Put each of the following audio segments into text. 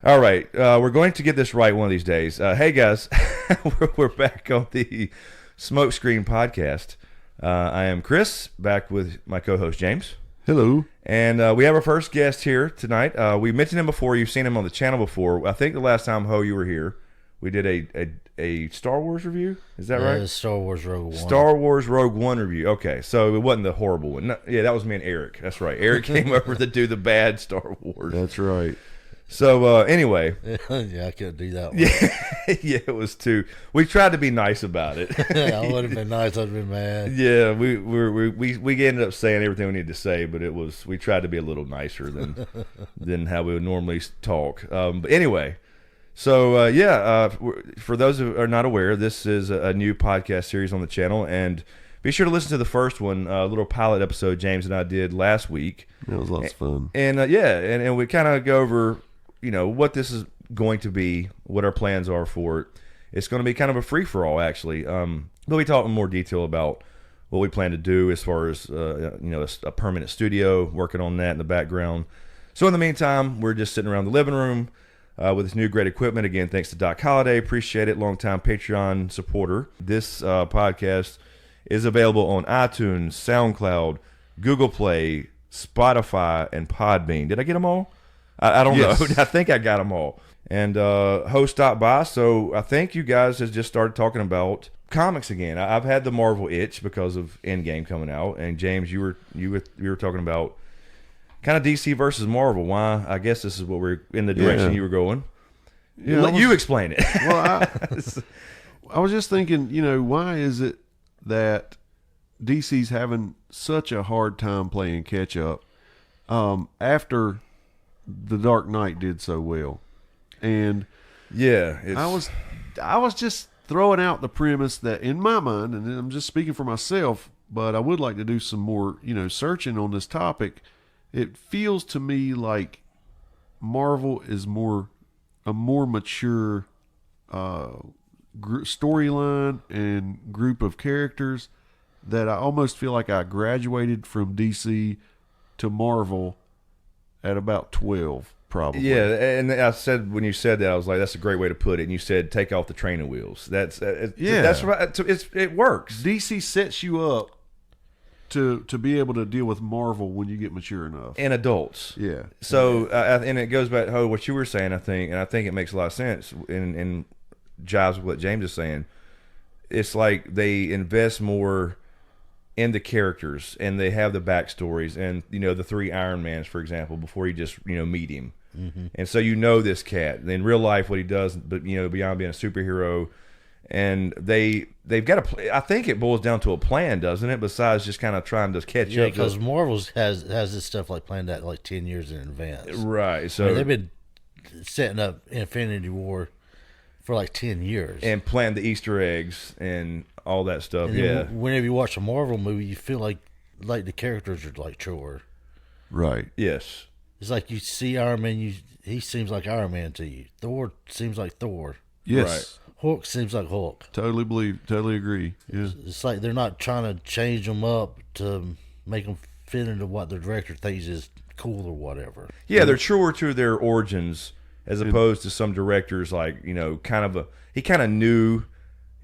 All right, we're going to get this right one of these days. Hey guys, we're back on the SmokeScreen podcast. I am Chris, back with my co-host James. Hello. And we have our first guest here tonight. We mentioned him before. You've seen him on the channel before. I think the last time, Ho, you were here, we did a Star Wars review. Is that right? Star Wars Rogue One. Star Wars Rogue One review. Okay, so it wasn't the horrible one. No, yeah, that was me and Eric. That's right. Eric came over to do the bad Star Wars. That's right. So anyway, yeah, I couldn't do that one. Yeah, it was too. We tried to be nice about it. I would have been nice. I'd have been mad. Yeah, we ended up saying everything we needed to say, but we tried to be a little nicer than how we would normally talk. But anyway, so for those who are not aware, this is a new podcast series on the channel, and be sure to listen to the first one, a little pilot episode James and I did last week. It was lots of fun. And and we kind of go over, what this is going to be, what our plans are for it. It's going to be kind of a free-for-all, actually. But we talk in more detail about what we plan to do as far as, a permanent studio, working on that in the background. So in the meantime, we're just sitting around the living room with this new great equipment. Again, thanks to Doc Holliday. Appreciate it. Longtime Patreon supporter. This podcast is available on iTunes, SoundCloud, Google Play, Spotify, and Podbean. Did I get them all? I don't know. I think I got them all. And Ho stopped by, so I think you guys have just started talking about comics again. I've had the Marvel itch because of Endgame coming out, and James, you were talking about kind of DC versus Marvel. Why? I guess this is what we're in the direction you were going. Yeah, you explain it. Well, I was just thinking, why is it that DC's having such a hard time playing catch up after The Dark Knight did so well? And I was just throwing out the premise that in my mind, and I'm just speaking for myself, but I would like to do some more, searching on this topic. It feels to me like Marvel is a more mature storyline and group of characters that I almost feel like I graduated from DC to Marvel at about 12, probably. Yeah, and I said, when you said that, I was like, that's a great way to put it. And you said, take off the training wheels. That's right. It works. DC sets you up to be able to deal with Marvel when you get mature enough. And adults. Yeah. So, and it goes back to what you were saying, I think, and I think it makes a lot of sense and jives with what James is saying. It's like they invest more in the characters, and they have the backstories, and the 3 Iron Mans, for example, before you just meet him. Mm-hmm. And so this cat in real life, what he does, but beyond being a superhero, and they've got I think it boils down to a plan, doesn't it? Besides just kind of trying to catch up. Yeah, because Marvel has this stuff like planned out like 10 years in advance. Right. So they've been setting up Infinity War for like 10 years and planned the Easter eggs and all that stuff. And whenever you watch a Marvel movie, you feel like the characters are like chore. Right. Yes. It's like you see Iron Man, he seems like Iron Man to you. Thor seems like Thor. Yes. Right. Hulk seems like Hulk. Totally agree. Yeah. It's like they're not trying to change them up to make them fit into what the director thinks is cool or whatever. Yeah, they're truer to their origins as opposed to some directors like,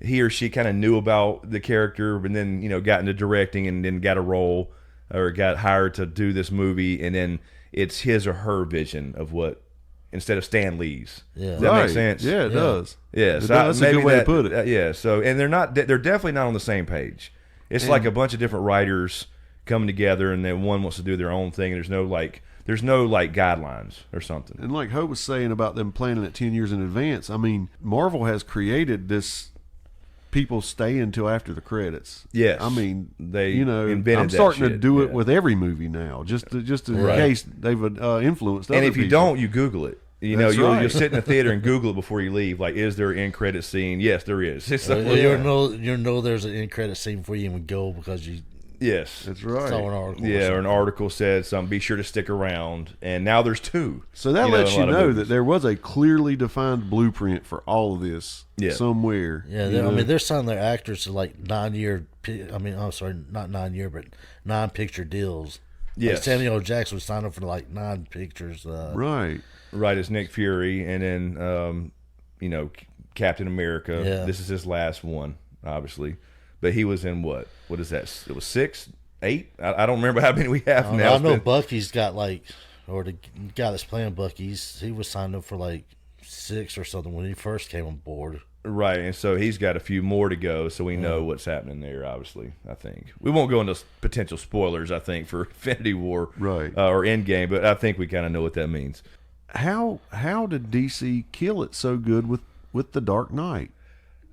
he or she kind of knew about the character, and then, got into directing and then got a role or got hired to do this movie, and then it's his or her vision of what, instead of Stan Lee's. Yeah. Does that make sense? Yeah, it does. Yeah, so that's a good way to put it. Yeah, so, and they're definitely not on the same page. It's like a bunch of different writers coming together, and then one wants to do their own thing, and there's no guidelines or something. And like Hope was saying about them planning it 10 years in advance, I mean, Marvel has created this people stay until after the credits. Yes. I mean, they invented I'm starting to do it with every movie now, just in case they've influenced other And if you people. don't, you Google it. You'll sit in the theater and Google it before you leave. Like, is there an end credit scene? Yes, there is. You'll know there's an end credit scene before you even go because you. Yes, that's right. Saw an article. Yeah, or an article said something. Be sure to stick around. And now there's 2. So that lets you know that there was a clearly defined blueprint for all of this somewhere. Yeah, they're signing their actors to like 9-year. I mean, I'm sorry, not 9-year, but 9-picture deals. Yes. Like Samuel L. Jackson was signed up for like 9 pictures. Right. Right, as Nick Fury, and then Captain America. Yeah. This is his last one, obviously, but he was in what? What is that? It was 6, 8. I don't remember how many we have now. I know Bucky's got or the guy that's playing Bucky's, he was signed up for like 6 or something when he first came on board. Right, and so he's got a few more to go, so we know what's happening there, obviously, I think. We won't go into potential spoilers, I think, for Infinity War Right. Or Endgame, but I think we kind of know what that means. How did DC kill it so good with The Dark Knight,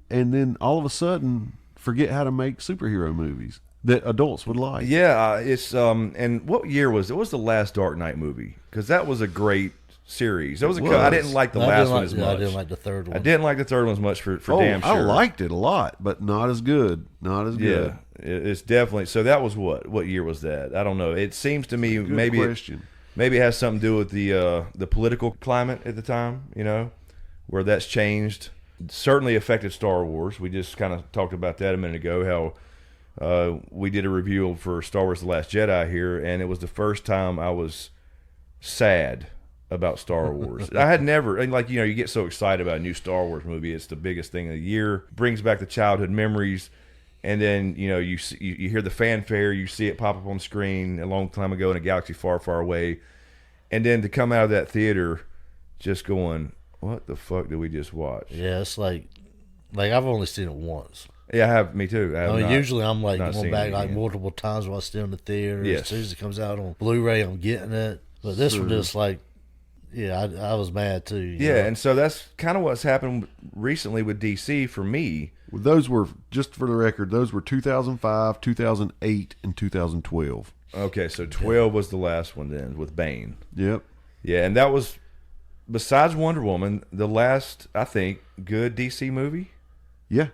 and then all of a sudden forget how to make superhero movies that adults would like? Yeah, it's and what year was it? What was the last Dark Knight movie? Because that was a great series. That was a. I didn't like the last one as much. I didn't like the third one. I didn't like the third one as much for damn sure. I liked it a lot, but not as good. Not as good. Yeah, it's definitely. So that was what year was that? I don't know. It seems to me Good maybe question. maybe it has something to do with the political climate at the time. Where that's changed. Certainly affected Star Wars. We just kind of talked about that a minute ago. How we did a review for Star Wars: The Last Jedi here, and it was the first time I was sad about Star Wars. I had never, and you get so excited about a new Star Wars movie. It's the biggest thing of the year. Brings back the childhood memories, and then you hear the fanfare. You see it pop up on the screen a long time ago in a galaxy far, far away, and then to come out of that theater, just going, "What the fuck did we just watch?" Yeah, it's like I've only seen it once. Yeah, I have. Me too. Usually I'm like not going seen back it like again. multiple times while still in the theater. Yes. As soon as it comes out on Blu-ray, I'm getting it. But this one just I was mad too. Yeah, and so that's kind of what's happened recently with DC for me. Those were, just for the record, those were 2005, 2008, and 2012. Okay, so 12 was the last one then with Bane. Yep. Yeah, and that was, besides Wonder Woman, the last, I think, good DC movie. Yeah.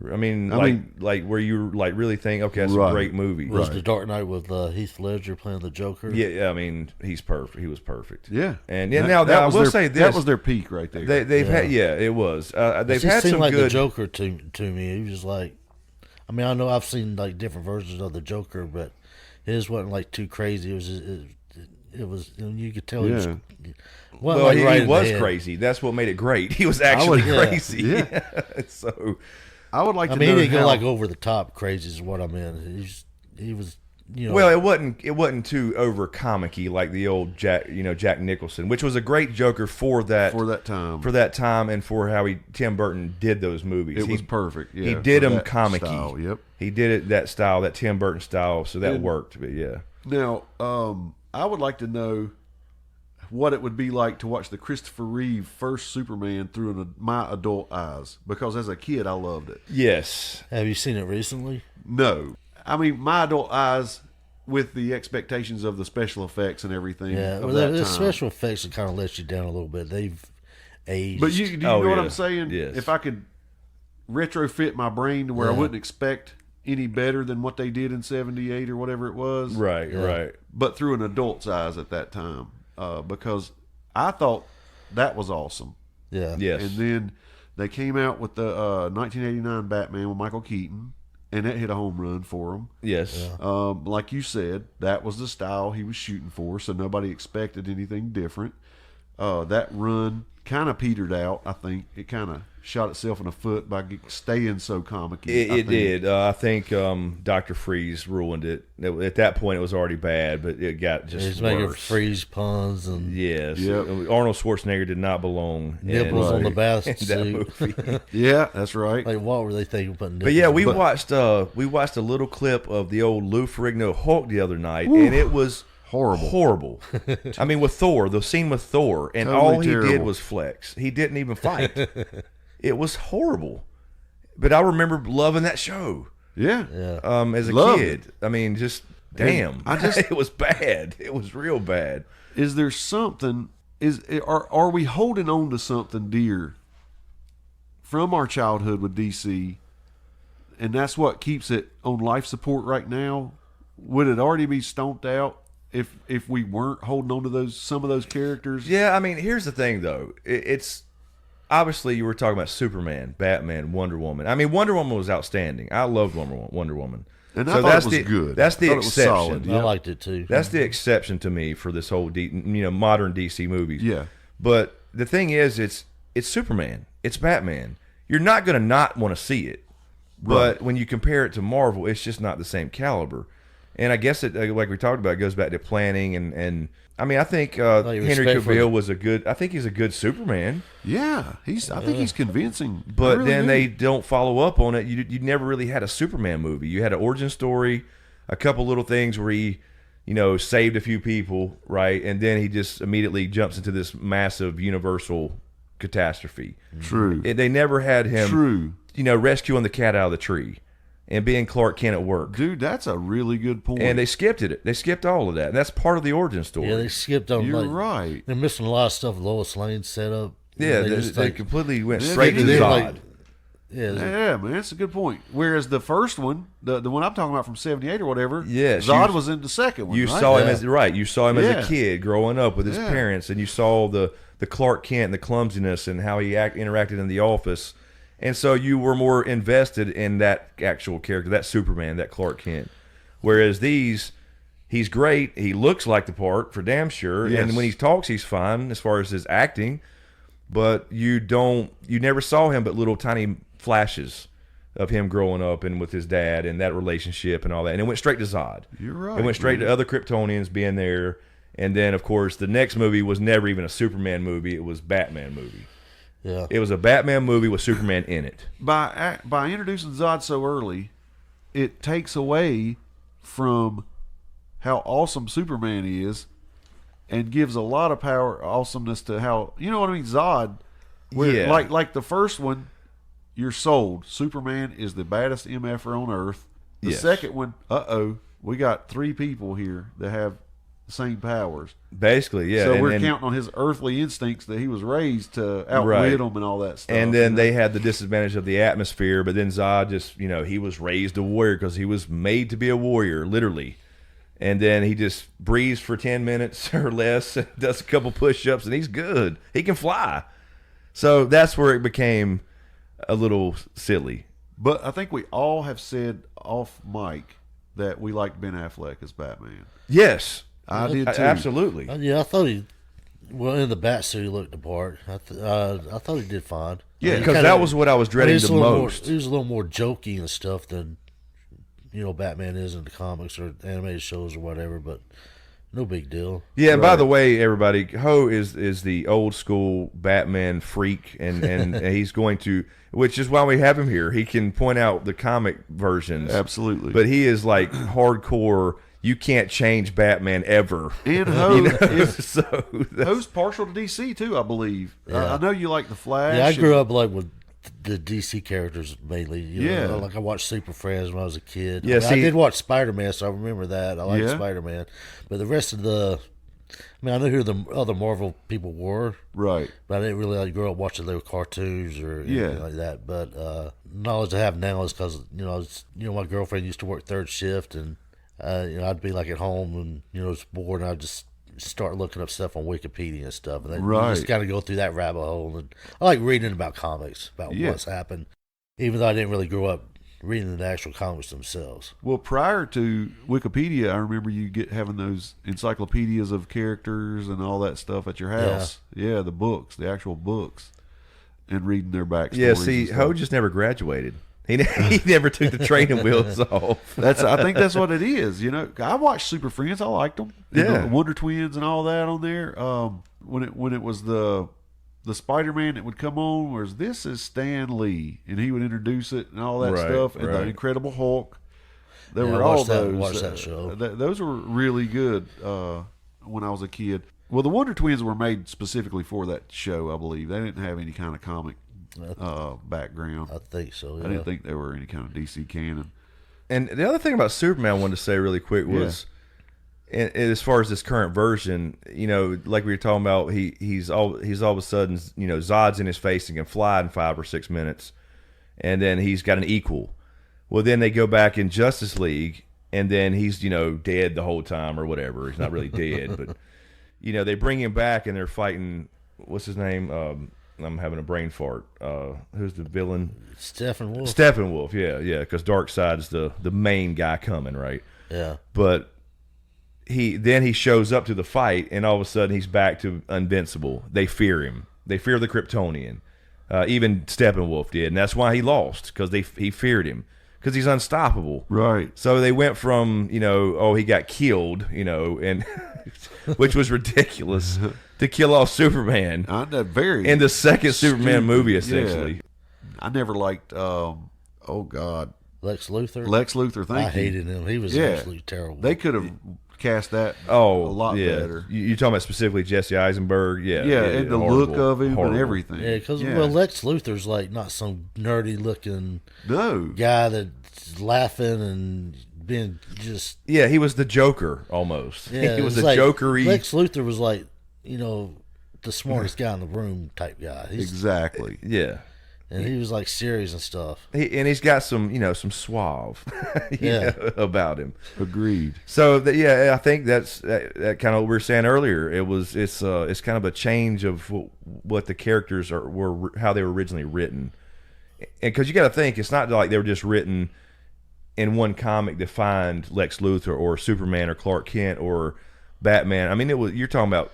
I mean, where you really think, okay, that's a great movie. Was The Dark Knight with Heath Ledger playing the Joker? Yeah, I mean, he's perfect. He was perfect. Yeah. And now I will say this. That was their peak right there. They've had, it was. They've had seemed some like good. the Joker to me. He was like, I mean, I know I've seen like different versions of the Joker, but his wasn't like too crazy. It was it was, you could tell he was. Well, he was crazy. That's what made it great. He was actually crazy. Yeah. So. I would like to know. I mean, he didn't go like over the top crazy is what I meant. He was, Well, it wasn't too over comic-y like the old Jack Nicholson, which was a great Joker for that time and for how Tim Burton did those movies. It was perfect. Yeah, he did them comic-y. comic-y. Yep. He did it that style, that Tim Burton style, so that worked. But yeah. Now, I would like to know what it would be like to watch the Christopher Reeve first Superman through my adult eyes, because as a kid I loved it. Yes. Have you seen it recently? No, I mean my adult eyes with the expectations of the special effects and everything. Yeah, well, the special effects have kind of let you down a little bit. They've aged. But do you know what I'm saying? Yes. If I could retrofit my brain to where I wouldn't expect any better than what they did in '78 or whatever it was. Right. But through an adult's eyes at that time. Because I thought that was awesome. Yeah. Yes. And then they came out with the 1989 Batman with Michael Keaton, and that hit a home run for him. Yes. Yeah. Like you said, that was the style he was shooting for, so nobody expected anything different. That run kind of petered out, I think. It kind of shot itself in the foot by staying so comic-y. It did. I think Dr. Freeze ruined it. At that point, it was already bad, but it got just He's worse. making Freeze puns and Yes. Yep. Arnold Schwarzenegger did not belong nipples on the bath in that suit. movie. Yeah, that's right. Like, what were they thinking? Putting But yeah, nipples on? we watched a little clip of the old Lou Ferrigno Hulk the other night, and it was horrible. I mean, with Thor, the scene with Thor, and Totally all he did terrible. was flex. He didn't even fight. It was horrible. But I remember loving that show. Yeah. As a Loved kid. I mean, just damn. It was bad. It was real bad. Is there something? Are we holding on to something dear from our childhood with DC, and that's what keeps it on life support right now? Would it already be stomped out if we weren't holding on to some of those characters? Yeah, I mean, here's the thing though. It's obviously you were talking about Superman, Batman, Wonder Woman. I mean, Wonder Woman was outstanding. I loved Wonder Woman. And I So thought that's it was the good. that's the I thought it was exception. solid. I liked it too. That's the exception to me for this whole modern DC movies. Yeah. But the thing is, it's Superman. It's Batman. You're not going to not want to see it. But when you compare it to Marvel, it's just not the same caliber. And I guess it, like we talked about, it goes back to planning and I mean, I think Henry Cavill was a good. I think he's a good Superman. Yeah, I think he's convincing. But then they don't follow up on it. You never really had a Superman movie. You had an origin story, a couple little things where he, saved a few people, right? And then he just immediately jumps into this massive universal catastrophe. True. They never had him, True. Rescuing the cat out of the tree and being Clark Kent at work. Dude, that's a really good point. And they skipped it. They skipped all of that. And that's part of the origin story. Yeah, they skipped on. You're right. They're missing a lot of stuff. Lois Lane set up. Yeah, they completely went straight to did. Zod. Yeah, man, that's a good point. Whereas the first one, the one I'm talking about from '78 or whatever, Zod was in the second one. You right? saw him You saw him as a Yeah. kid growing up with his parents, and you saw the Clark Kent and the clumsiness and how he interacted in the office, and so you were more invested in that actual character, that Superman, that Clark Kent. Whereas he's great. He looks like the part for damn sure, Yes. and when he talks, he's fine as far as his acting. But you never saw him but little tiny flashes of him growing up and with his dad and that relationship and all that. And it went straight to Zod. You're right. It went straight to other Kryptonians being there. And then, of course, the next movie was never even a Superman movie. It was a Batman movie. Yeah. It was a Batman movie with Superman in it. By introducing Zod so early, it takes away from how awesome Superman is and gives a lot of awesomeness to how, you know what I mean, Zod, where, like the first one, you're sold. Superman is the baddest MFer on Earth. The second one, we got 3 people here that have the same powers. Basically, yeah. So we're counting on his earthly instincts that he was raised to outwit them and all that stuff. And then they had the disadvantage of the atmosphere, but then Zod just, he was raised a warrior because he was made to be a warrior, literally. And then he just breathes for 10 minutes or less, does a couple push-ups, and he's good. He can fly. So that's where it became a little silly. But I think we all have said off mic that we liked Ben Affleck as Batman. Yes. I did too. Absolutely. Yeah, I thought in the bat suit he looked the part. I thought he did fine. Yeah, because that was what I was dreading the most. He was a little more jokey and stuff than, Batman is in the comics or animated shows or whatever, but no big deal. Yeah, and by the way, everybody, Ho is the old school Batman freak, and he's going to, which is why we have him here. He can point out the comic versions. Absolutely. But he is like hardcore, you can't change Batman ever. And Ho Ho's partial to DC too, I believe. Yeah. I know you like the Flash. Yeah, I grew up like with the DC characters mainly. Yeah. Like I watched Super Friends when I was a kid. Yeah, I did watch Spider-Man, so I remember that. I liked Yeah. Spider-Man. But the rest of I knew who the other Marvel people were. Right. But I didn't really grow up watching their cartoons or anything like that. But knowledge I have now is because my girlfriend used to work third shift, and I'd be like at home and was bored, and I'd just start looking up stuff on Wikipedia and stuff, and then you just kind of go through that rabbit hole. And I like reading about comics, about what's happened, even though I didn't really grow up reading the actual comics themselves. Well, prior to Wikipedia, I remember you having those encyclopedias of characters and all that stuff at your house. Yeah, the books, the actual books, and reading their backstories. Yeah, see, Ho just never graduated. He never took the training wheels off. I think that's what it is. I watched Super Friends. I liked them. Yeah, the Wonder Twins and all that on there. When it was the Spider-Man that would come on, whereas this is Stan Lee, and he would introduce it and all that stuff, and the Incredible Hulk. There were all those. Watched that show. Those were really good when I was a kid. Well, the Wonder Twins were made specifically for that show, I believe. They didn't have any kind of comic background. I think so. Yeah. I didn't think they were any kind of DC canon. And the other thing about Superman I wanted to say really quick was, as far as this current version, like we were talking about, he's all of a sudden, Zod's in his face and can fly in 5 or 6 minutes, and then he's got an equal. Well, then they go back in Justice League, and then he's dead the whole time or whatever. He's not really dead, but they bring him back and they're fighting. What's his name? I'm having a brain fart. Who's the villain? Steppenwolf. Steppenwolf, yeah, because Darkseid's the main guy coming, right? Yeah. But he shows up to the fight, and all of a sudden he's back to invincible. They fear him. They fear the Kryptonian. Even Steppenwolf did, and that's why he lost, because he feared him, because he's unstoppable. Right. So they went from, he got killed, and which was ridiculous, to kill off Superman in the second Superman movie, essentially. Yeah. I never liked, Lex Luthor. Lex Luthor, I hated him. He was absolutely terrible. They could have cast that a Oh, lot yeah. better. You're talking about specifically Jesse Eisenberg? Yeah. And the horrible, look of him horrible. and everything. Yeah, because Lex Luthor's like not some nerdy looking No. guy that's laughing and being just. Yeah, he was the Joker almost. Yeah, he was it's a like, jokery. Lex Luthor was like, the smartest guy in the room type guy. Exactly. Yeah. And he was like serious and stuff. He's got some, some suave about him. Agreed. So I think that's that kind of what we were saying earlier. It's kind of a change of what the characters were how they were originally written, and because you got to think it's not like they were just written in one comic to find Lex Luthor or Superman or Clark Kent or Batman. I mean, you're talking about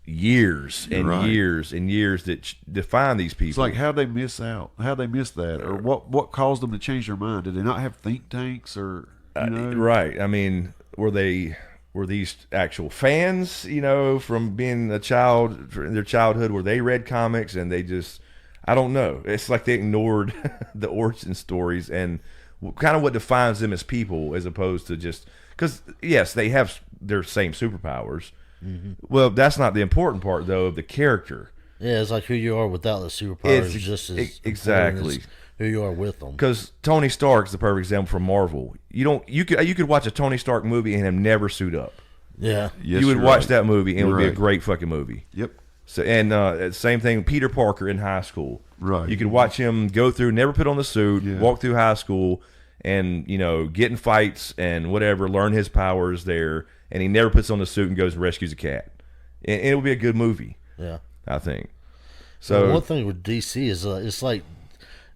years and years and years that define these people. It's like how'd they miss out? How'd they miss that? Or what caused them to change their mind? Did they not have think tanks or right? I mean, were these actual fans? From being a child, in their childhood, where they read comics and they just, I don't know. It's like they ignored the origin stories and kind of what defines them as people, as opposed to just because yes, they have their same superpowers. Mm-hmm. Well, that's not the important part, though, of the character. Yeah, it's like who you are without the superpowers is just as exactly as who you are with them. Because Tony Stark is the perfect example from Marvel. You could watch a Tony Stark movie and him never suit up. Yeah, you would watch that movie and it would be a great fucking movie. Yep. So same thing, Peter Parker in high school. Right. You could watch him go through, never put on the suit, walk through high school, and get in fights and whatever, learn his powers there. And he never puts on the suit and goes and rescues a cat. And it will be a good movie. Yeah, I think. So one thing with DC is it's like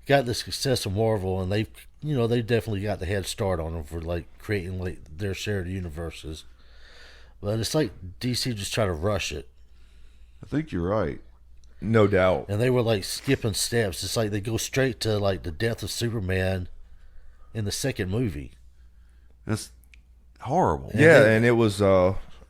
got the success of Marvel, and they definitely got the head start on them for like creating like their shared universes. But it's like DC just try to rush it. I think you're right. No doubt. And they were like skipping steps. It's like they go straight to like the death of Superman in the second movie. That's horrible. And it was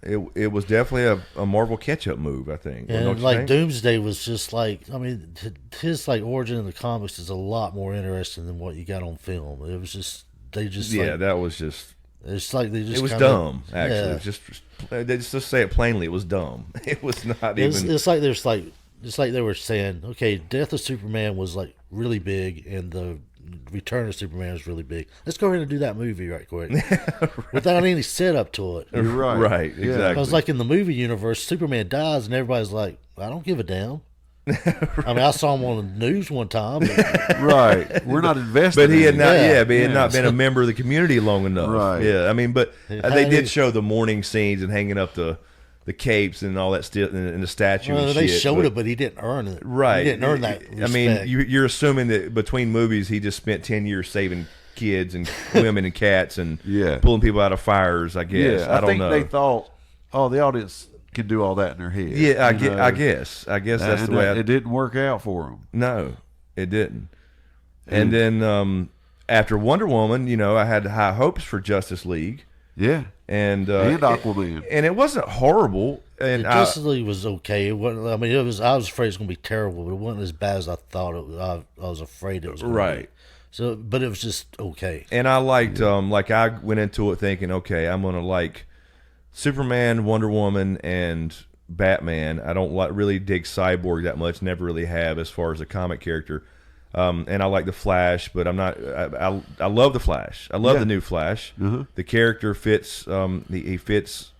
it was definitely a Marvel catch-up move, I think. And like Doomsday was just like, I mean, his like origin in the comics is a lot more interesting than what you got on film. It was just that was just. It's like they just. It was dumb. Actually, it was just say it plainly. It was dumb. It was not even. It's like there's like it's like they were saying, okay, Death of Superman was like really big, and the Return of Superman is really big. Let's go ahead and do that movie right quick, without any setup to it. You're right. Right, exactly. I was like in the movie universe, Superman dies, and everybody's like, I don't give a damn. I mean, I saw him on the news one time. But, right. We're not invested. But he had not. But he had not been a member of the community long enough. Right. Yeah. I mean, but they did show the mourning scenes and hanging up the capes and all that still and the statue. Well, and they shit, showed it, but he didn't earn it. Right. He didn't earn that respect. I mean, you're assuming that between movies, he just spent 10 years saving kids and women and cats and pulling people out of fires. I guess. Yeah, I don't know. They thought, the audience can do all that in their head. Yeah, I guess that's the way. It didn't work out for them. No, it didn't. And then after Wonder Woman, I had high hopes for Justice League. Yeah, and Aquaman, and it wasn't horrible. And Justice League was okay. It wasn't. I mean, it was. I was afraid it was going to be terrible, but it wasn't as bad as I thought it was. I was afraid it was going to be. So, but it was just okay. And I liked, like I went into it thinking, okay, I'm going to like Superman, Wonder Woman, and Batman. I don't really dig Cyborg that much. Never really have as far as a comic character. And I like the Flash, but I'm not. I love the Flash. I love the new Flash. Mm-hmm. The character fits. He fits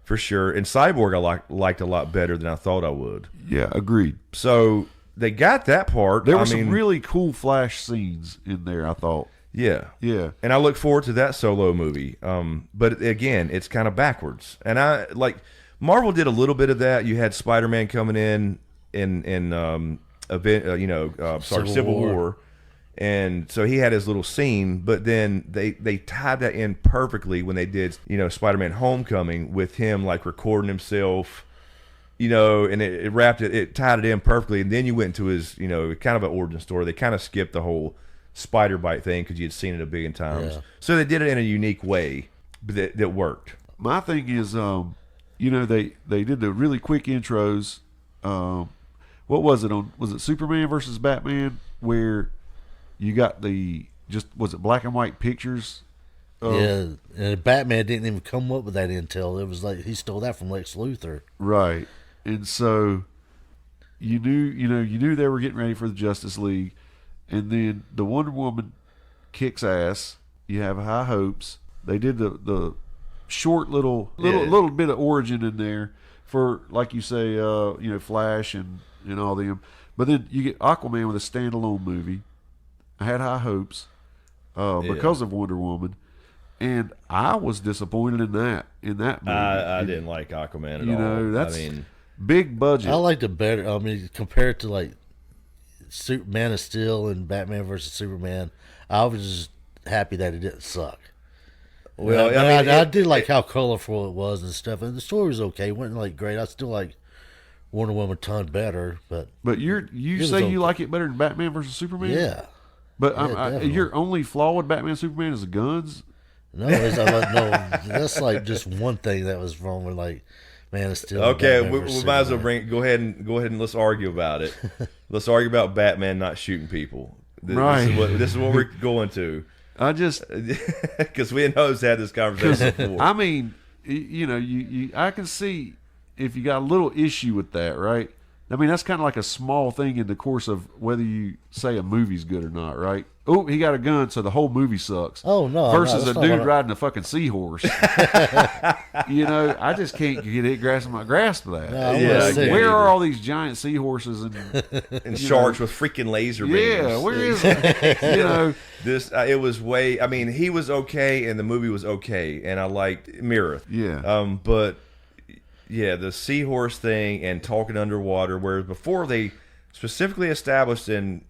for sure. And Cyborg I liked a lot better than I thought I would. Yeah, agreed. So they got that part. There were some really cool Flash scenes in there, I thought. Yeah. Yeah. And I look forward to that solo movie. But again, it's kind of backwards. And Marvel did a little bit of that. You had Spider-Man coming in Civil War. And so he had his little scene, but then they tied that in perfectly when they did, Spider-Man Homecoming with him like recording himself, and it wrapped it tied it in perfectly. And then you went into his, kind of an origin story. They kind of skipped the whole spider bite thing because you'd seen it a billion times. Yeah. So they did it in a unique way that worked. My thing is, they did the really quick intros. What was it on? Was it Superman versus Batman where you got was it black and white pictures? Yeah, and Batman didn't even come up with that intel. It was like he stole that from Lex Luthor. Right. And so you knew they were getting ready for the Justice League, and then the Wonder Woman kicks ass. You have high hopes. They did the short little bit of origin in there for, like you say, Flash and all them. But then you get Aquaman with a standalone movie. I had high hopes because of Wonder Woman, and I was disappointed in that movie. I didn't like Aquaman at all. That's big budget. I liked it better. I mean, compared to like Man of Steel and Batman versus Superman, I was just happy that it didn't suck. Well, I did like how colorful it was and stuff, and the story was okay. It wasn't like great. I still like Wonder Woman a ton better, but you say okay. You like it better than Batman versus Superman? Yeah. But your only flaw with Batman Superman is the guns? No, no, that's like just one thing that was wrong with like Man of Steel. Okay, we might as well go ahead and let's argue about it. Let's argue about Batman not shooting people. Right. This is what we're going to. I just because we and Ho's had this conversation before. I mean, I can see if you got a little issue with that, right? I mean, that's kind of like a small thing in the course of whether you say a movie's good or not, right? Oh, he got a gun, so the whole movie sucks. Oh, no. Versus a dude riding a fucking seahorse. I just can't get it grasp of that. No, where are all these giant seahorses and sharks with freaking laser beams? Yeah, where is it? This it was way. I mean, he was okay, and the movie was okay, and I liked Mirror. Yeah. But yeah, the seahorse thing and talking underwater, whereas before they specifically established in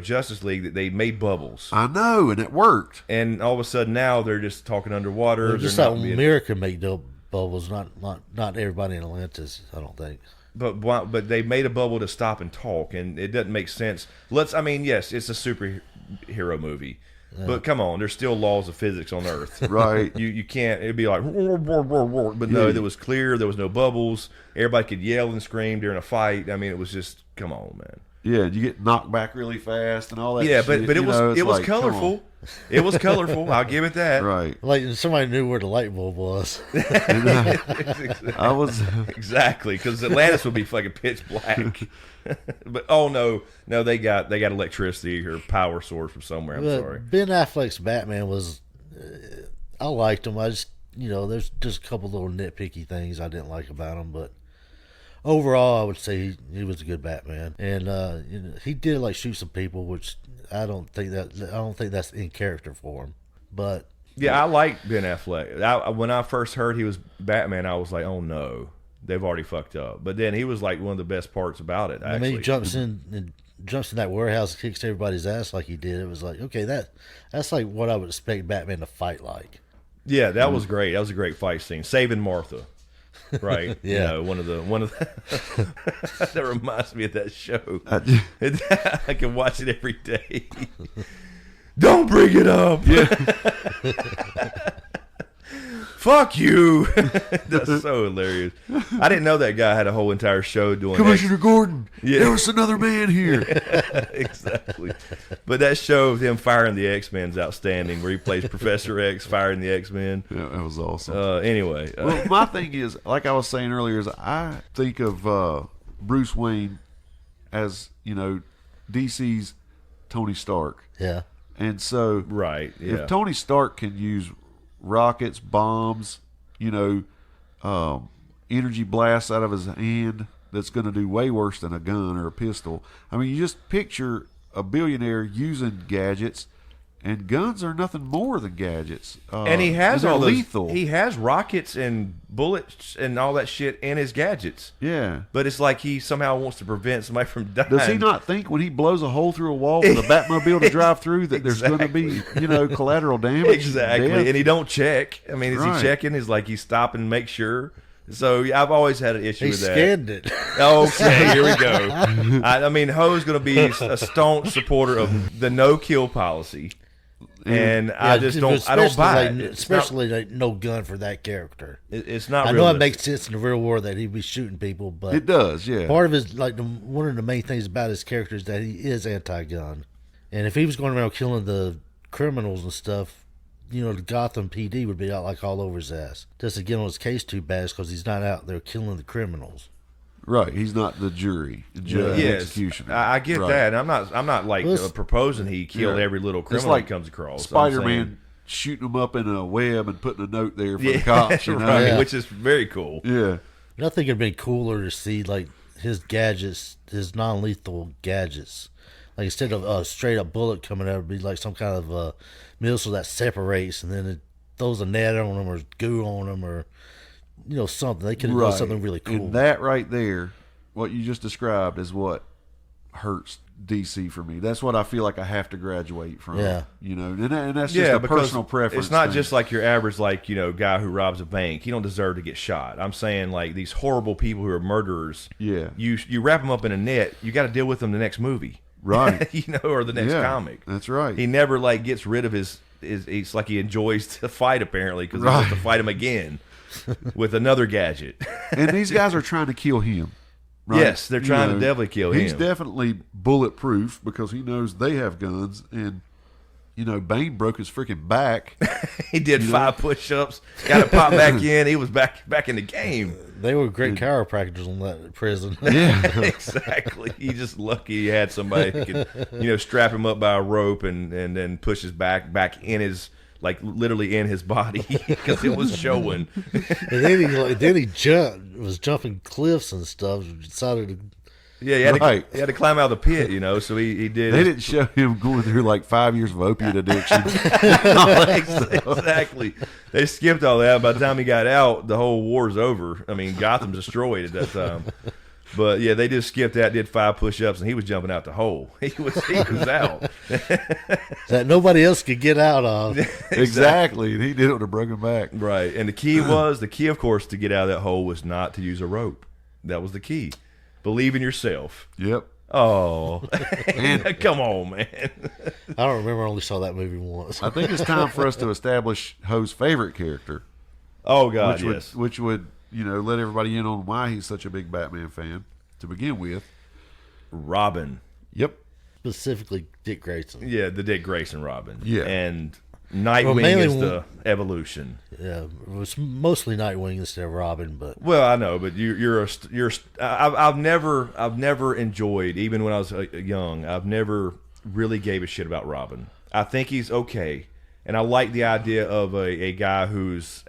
Justice League that they made bubbles. I know, and it worked. And all of a sudden now they're just talking underwater. Well, just like Mirror can make bubbles, not everybody in Atlantis, I don't think. But they made a bubble to stop and talk, and it doesn't make sense. Yes, it's a superhero movie. Yeah. But come on, there's still laws of physics on Earth. Right. You can't, it'd be like, but no, it was clear, there was no bubbles. Everybody could yell and scream during a fight. I mean, it was just, come on, man. Yeah, you get knocked back really fast and all that. Yeah, shit. but it was colorful. It was colorful. I'll give it that. Right. Like somebody knew where the light bulb was. I was exactly because Atlantis would be fucking pitch black. But no, they got electricity or power source from somewhere. I'm sorry. Ben Affleck's Batman was, I liked him. I just there's just a couple little nitpicky things I didn't like about him, but overall I would say he was a good Batman, and he did like shoot some people, which I don't think that's in character for him. But yeah, I like Ben Affleck. When I first heard he was Batman, I was like, oh no. They've already fucked up. But then he was like one of the best parts about it, actually. I mean, he jumps in that warehouse and kicks everybody's ass like he did. It was like, okay, that's like what I would expect Batman to fight like. Yeah, that was great. That was a great fight scene. Saving Martha. Right? Yeah. One of the that reminds me of that show. I can watch it every day. Don't bring it up. Yeah. Fuck you. That's so hilarious. I didn't know that guy had a whole entire show doing Commissioner Gordon. Yeah. There was another man here. Exactly. But that show of him firing the X-Men's outstanding, where he plays Professor X firing the X-Men. Yeah, that was awesome. Anyway. Well, my thing is, like I was saying earlier, is I think of Bruce Wayne as, DC's Tony Stark. Yeah. And so right, yeah. If Tony Stark can use rockets, bombs, energy blasts out of his hand that's going to do way worse than a gun or a pistol. I mean, you just picture a billionaire using gadgets And guns are nothing more than gadgets. And he has they're all those. lethal. He has rockets and bullets and all that shit in his gadgets. Yeah. But it's like he somehow wants to prevent somebody from dying. Does he not think when he blows a hole through a wall for the Batmobile to drive through that there's going to be, collateral damage? Exactly. Death? And he don't check. I mean, is he checking? He's like he's stopping and make sure. So I've always had an issue with that. He scanned it. Okay, here we go. I mean, Ho's going to be a staunch supporter of the no-kill policy. And I just don't. I don't buy it. Especially no gun for that character. It's not. I know it makes sense in the real world that he'd be shooting people, but it does. Yeah. Part of his one of the main things about his character is that he is anti-gun, and if he was going around killing the criminals and stuff, the Gotham PD would be out all over his ass. Just to get on his case too bad because he's not out there killing the criminals. Right, he's not the jury, executioner. I get that. And I'm not like proposing he killed every little criminal he comes across. Spider-Man shooting him up in a web and putting a note there for the cops, right? Which is very cool. Yeah, I think it'd be cooler to see his gadgets, his non-lethal gadgets. Like instead of a straight up bullet coming out, it'd be like some kind of a missile that separates and then it throws a net on them or goo on them or. Something. They could have done something really cool. And that right there, what you just described, is what hurts DC for me. That's what I feel like I have to graduate from. Yeah. And that's just a personal preference. It's not just like your average, guy who robs a bank. He don't deserve to get shot. I'm saying, these horrible people who are murderers. Yeah. You wrap them up in a net, you got to deal with them the next movie. Right. Or the next comic. That's right. He never, gets rid of his it's like he enjoys to fight, apparently, because he wants to fight him again. With another gadget. And these guys are trying to kill him. Right? Yes, they're trying to definitely kill him. He's definitely bulletproof because he knows they have guns. And, Bane broke his freaking back. He did 5 push-ups, got to pop back in. He was back in the game. They were great chiropractors on that prison. Yeah, exactly. He's just lucky he had somebody who could, strap him up by a rope and then push his back in his... literally in his body because it was showing. And then he was jumping cliffs and stuff. Decided to. Yeah, he had to climb out of the pit, so he did. They didn't show him going through 5 years of opiate addiction. Exactly. They skipped all that. By the time he got out, the whole war's over. I mean, Gotham's destroyed at that time. But yeah, they just skipped that, did 5 push-ups, and he was jumping out the hole. He was out. That nobody else could get out of. Exactly. And he did it with a broken back. Right. And the key, of course, to get out of that hole was not to use a rope. That was the key. Believe in yourself. Yep. Oh, come on, man. I don't remember. I only saw that movie once. I think it's time for us to establish Ho's favorite character. Oh, God, yes. Which would let everybody in on why he's such a big Batman fan to begin with. Robin. Yep. Specifically Dick Grayson. Yeah, the Dick Grayson Robin. Yeah. And Nightwing is the evolution. Yeah, it was mostly Nightwing instead of Robin, but well, I know, but I've never enjoyed, even when I was young, I've never really gave a shit about Robin. I think he's okay. And I like the idea of a guy who's,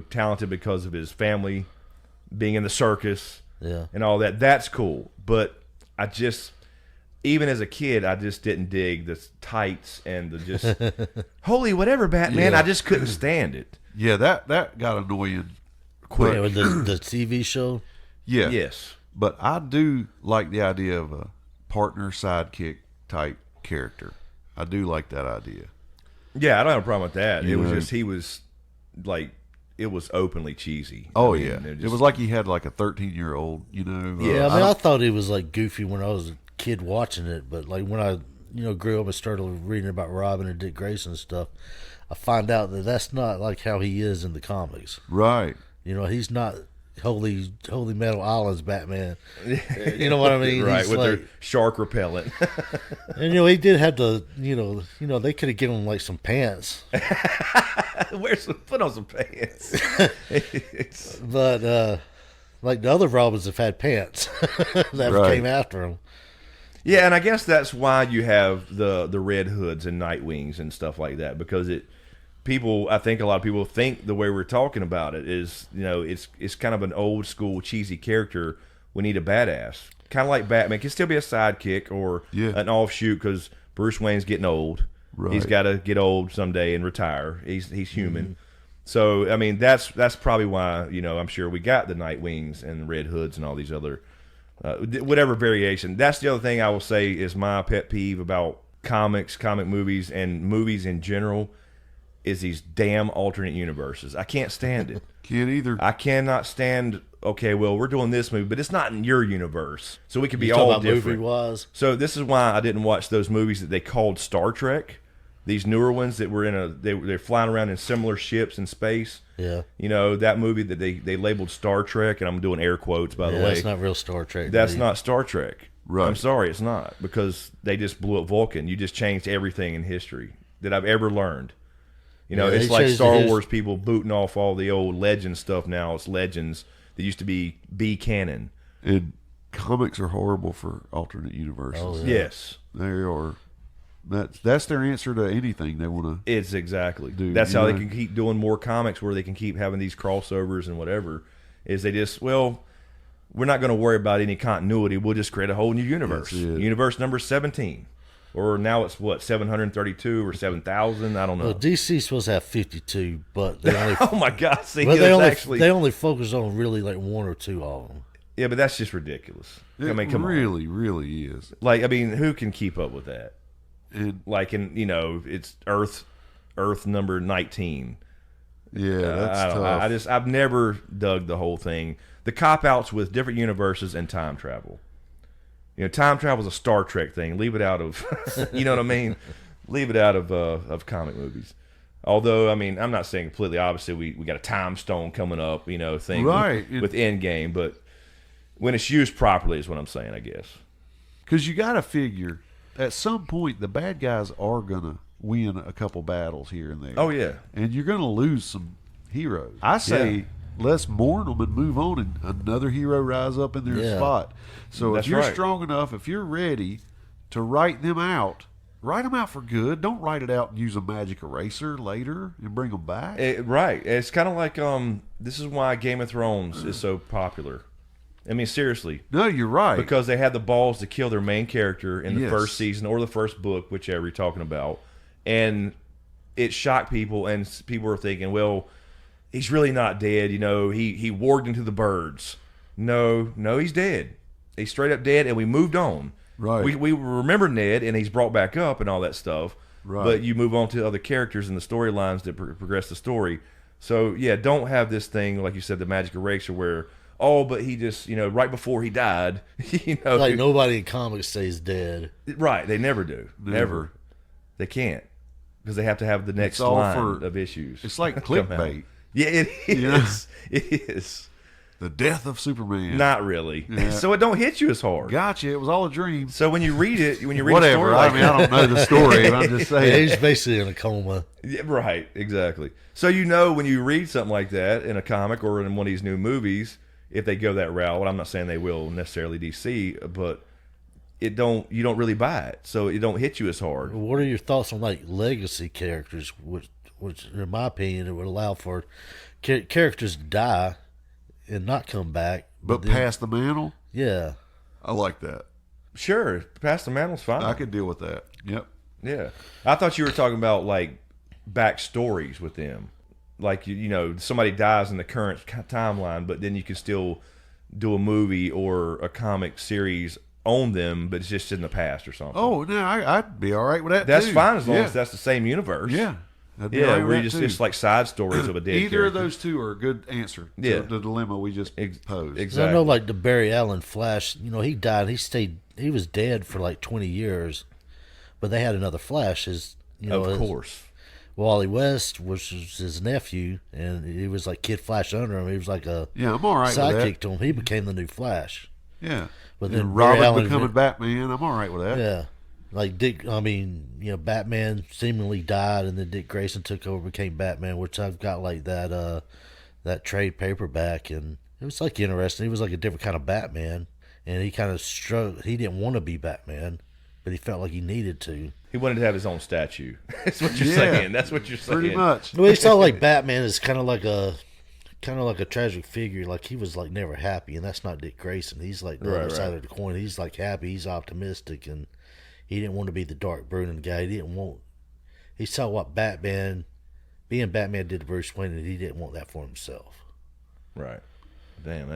talented because of his family, being in the circus, and all that. That's cool. But even as a kid, I just didn't dig the tights and the just, holy whatever, Batman. I just couldn't stand it. Yeah, that got annoying quick. Yeah, the TV show? Yeah. Yes. But I do like the idea of a partner sidekick type character. I do like that idea. Yeah, I don't have a problem with that. It was just, he was it was openly cheesy. Oh, yeah. It was like he had a 13-year-old, Yeah, I thought he was goofy when I was a kid watching it, but when I, grew up and started reading about Robin and Dick Grayson and stuff, I find out that that's not how he is in the comics. Right. He's not Holy Metal Island's Batman. You know what I mean? Right, with their shark repellent. And he did have to, they could have given him some pants. Put on some pants. But the other Robins have had pants that came after him. Yeah, and I guess that's why you have the Red Hoods and Nightwings and stuff like that, because I think a lot of people think the way we're talking about it is, it's kind of an old school cheesy character. We need a badass, kind of like Batman can still be a sidekick or an offshoot because Bruce Wayne's getting old. Right. He's got to get old someday and retire. He's human. So, I mean, that's probably why, I'm sure we got the Nightwings and Red Hoods and all these other, whatever variation. That's the other thing I will say is my pet peeve about comics, comic movies, and movies in general is these damn alternate universes. I can't stand it. Can't either. I cannot stand, okay, well, we're doing this movie, but it's not in your universe. So we could be You talking all about different. movie-wise? So this is why I didn't watch those movies that they called Star Trek. These newer ones that were they're flying around in similar ships in space. Yeah. That movie that they labeled Star Trek, and I'm doing air quotes, by the way. That's not real Star Trek. That's not Star Trek. Right. I'm sorry, it's not, because they just blew up Vulcan. You just changed everything in history that I've ever learned. It's like Star Wars people booting off all the old legend stuff now. It's legends that used to be canon. And comics are horrible for alternate universes. Oh, yeah. Yes. They are. That's their answer to anything they want to. It's exactly. Do, That's how they can keep doing more comics, where they can keep having these crossovers and whatever. Is they just, we're not going to worry about any continuity. We'll just create a whole new universe. Universe number 17. Or now it's 732 or 7,000? I don't know. Well, DC's supposed to have 52, but they only Oh my God! See, but they only focus on really like one or two of them. Yeah, but that's just ridiculous. It come on. really is. Who can keep up with that? And It's Earth number 19. yeah, that's tough. I've never dug the whole thing. The cop outs with different universes and time travel. Time travel is a Star Trek thing. Leave it out of, you know what I mean? Leave it out of comic movies. Although, I mean, I'm not saying completely. Obviously, we got a time stone coming up, thing Right. with Endgame. But when it's used properly is what I'm saying, I guess. Because you got to figure, at some point, the bad guys are going to win a couple battles here and there. Oh, yeah. And you're going to lose some heroes. I say let's mourn them and move on, and another hero rise up in their spot. So That's if you're right. strong enough, if you're ready to write them out for good. Don't write it out and use a magic eraser later and bring them back. Right. It's kind of like this is why Game of Thrones is so popular. I mean, seriously. No, you're right. Because they had the balls to kill their main character in the Yes. first season or the first book, whichever you're talking about. And it shocked people, and people were thinking, well, he's really not dead. He warged into the birds. No, he's dead. He's straight up dead, and we moved on. Right. We remember Ned, and he's brought back up and all that stuff. Right. But you move on to other characters and the storylines that progress the story. So, yeah, don't have this thing, like you said, the magic eraser where, but he just, right before he died, Like nobody in comics stays dead. Right, they never do. Never. They can't. Because they have to have the next all line of issues. It's like come out. clickbait. Yeah, it is. It is. The death of Superman. Not really. Yeah. So it don't hit you as hard. Gotcha. It was all a dream. So when you read it, a Whatever. story like I don't know the story. I'm just Yeah, saying. he's basically in a coma. Yeah, right, exactly. So when you read something like that in a comic or in one of these new movies, if they go that route, I'm not saying they will necessarily DC, but you don't really buy it, so it don't hit you as hard. What are your thoughts on like legacy characters, which in my opinion, it would allow for characters to die and not come back, But then- pass the mantle? Yeah, I like that. Sure, pass the mantle's fine. I could deal with that. Yep. Yeah, I thought you were talking about like backstories with them, like somebody dies in the current timeline, but then you can still do a movie or a comic series on them, but it's just in the past or something. Oh, no, I'd be all right with that. That's too. fine as long Yeah. as that's the same universe. Yeah. I'd be all Yeah, right with where you that just too. it's like side stories of a dead Either character. of those two are a good answer Yeah. to the dilemma we just posed. exactly. I know like the Barry Allen Flash. He died. He was dead for like 20 years, but they had another Flash. His Of course. Wally West, which was his nephew, and he was like Kid Flash under him. He was like a Yeah, I'm all right with sidekick that. to him. He became the new Flash. Yeah. But And then Barry Robin Allen- becoming Batman, I'm all right with that. Yeah. Like Batman seemingly died, and then Dick Grayson took over, became Batman, which I've got like that trade paperback, and it was like interesting. He was like a different kind of Batman, and he kind of struggled. He didn't want to be Batman, but he felt like he needed to. He wanted to have his own statue. That's what you're Yeah. saying. That's what you're saying. Pretty much. Well, he saw like Batman as kind of like a tragic figure. Like he was like never happy, and that's not Dick Grayson. He's like the other side of the coin. He's like happy. He's optimistic, and he didn't want to be the dark brooding guy. He didn't want. he saw what Batman, being Batman, did to Bruce Wayne, and he didn't want that for himself. Right. Damn,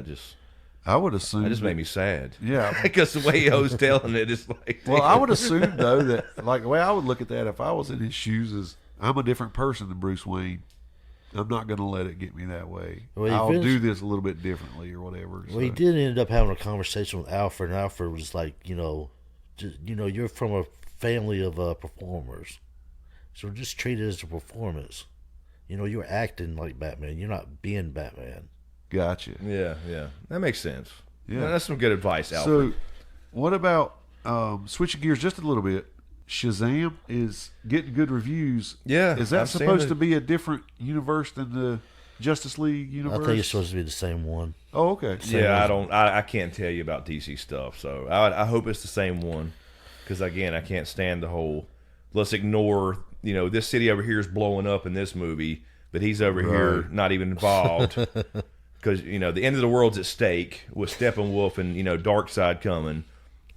I would assume that just made me sad. Yeah, Because the way he was telling it is like. well, I would assume though that like the way I would look at that if I was in his shoes is I'm a different person than Bruce Wayne. I'm not going to let it get me that way. Well, I'll do this a little bit differently or whatever. Well, he did end up having a conversation with Alfred, and Alfred was like, you're from a family of performers, so just treat it as a performance. You're acting like Batman. You're not being Batman. Gotcha. Yeah, that makes sense. Yeah, that's some good advice, Alfred. So, what about switching gears just a little bit? Shazam is getting good reviews. Yeah, is that I've seen supposed it. to be a different universe than the Justice League universe? I think it's supposed to be the same one. Oh, okay. Yeah, I can't tell you about DC stuff, so I hope it's the same one. Because again, I can't stand the whole. Let's ignore. This city over here is blowing up in this movie, but he's over here not even involved. Because the end of the world's at stake with Steppenwolf and Darkseid coming.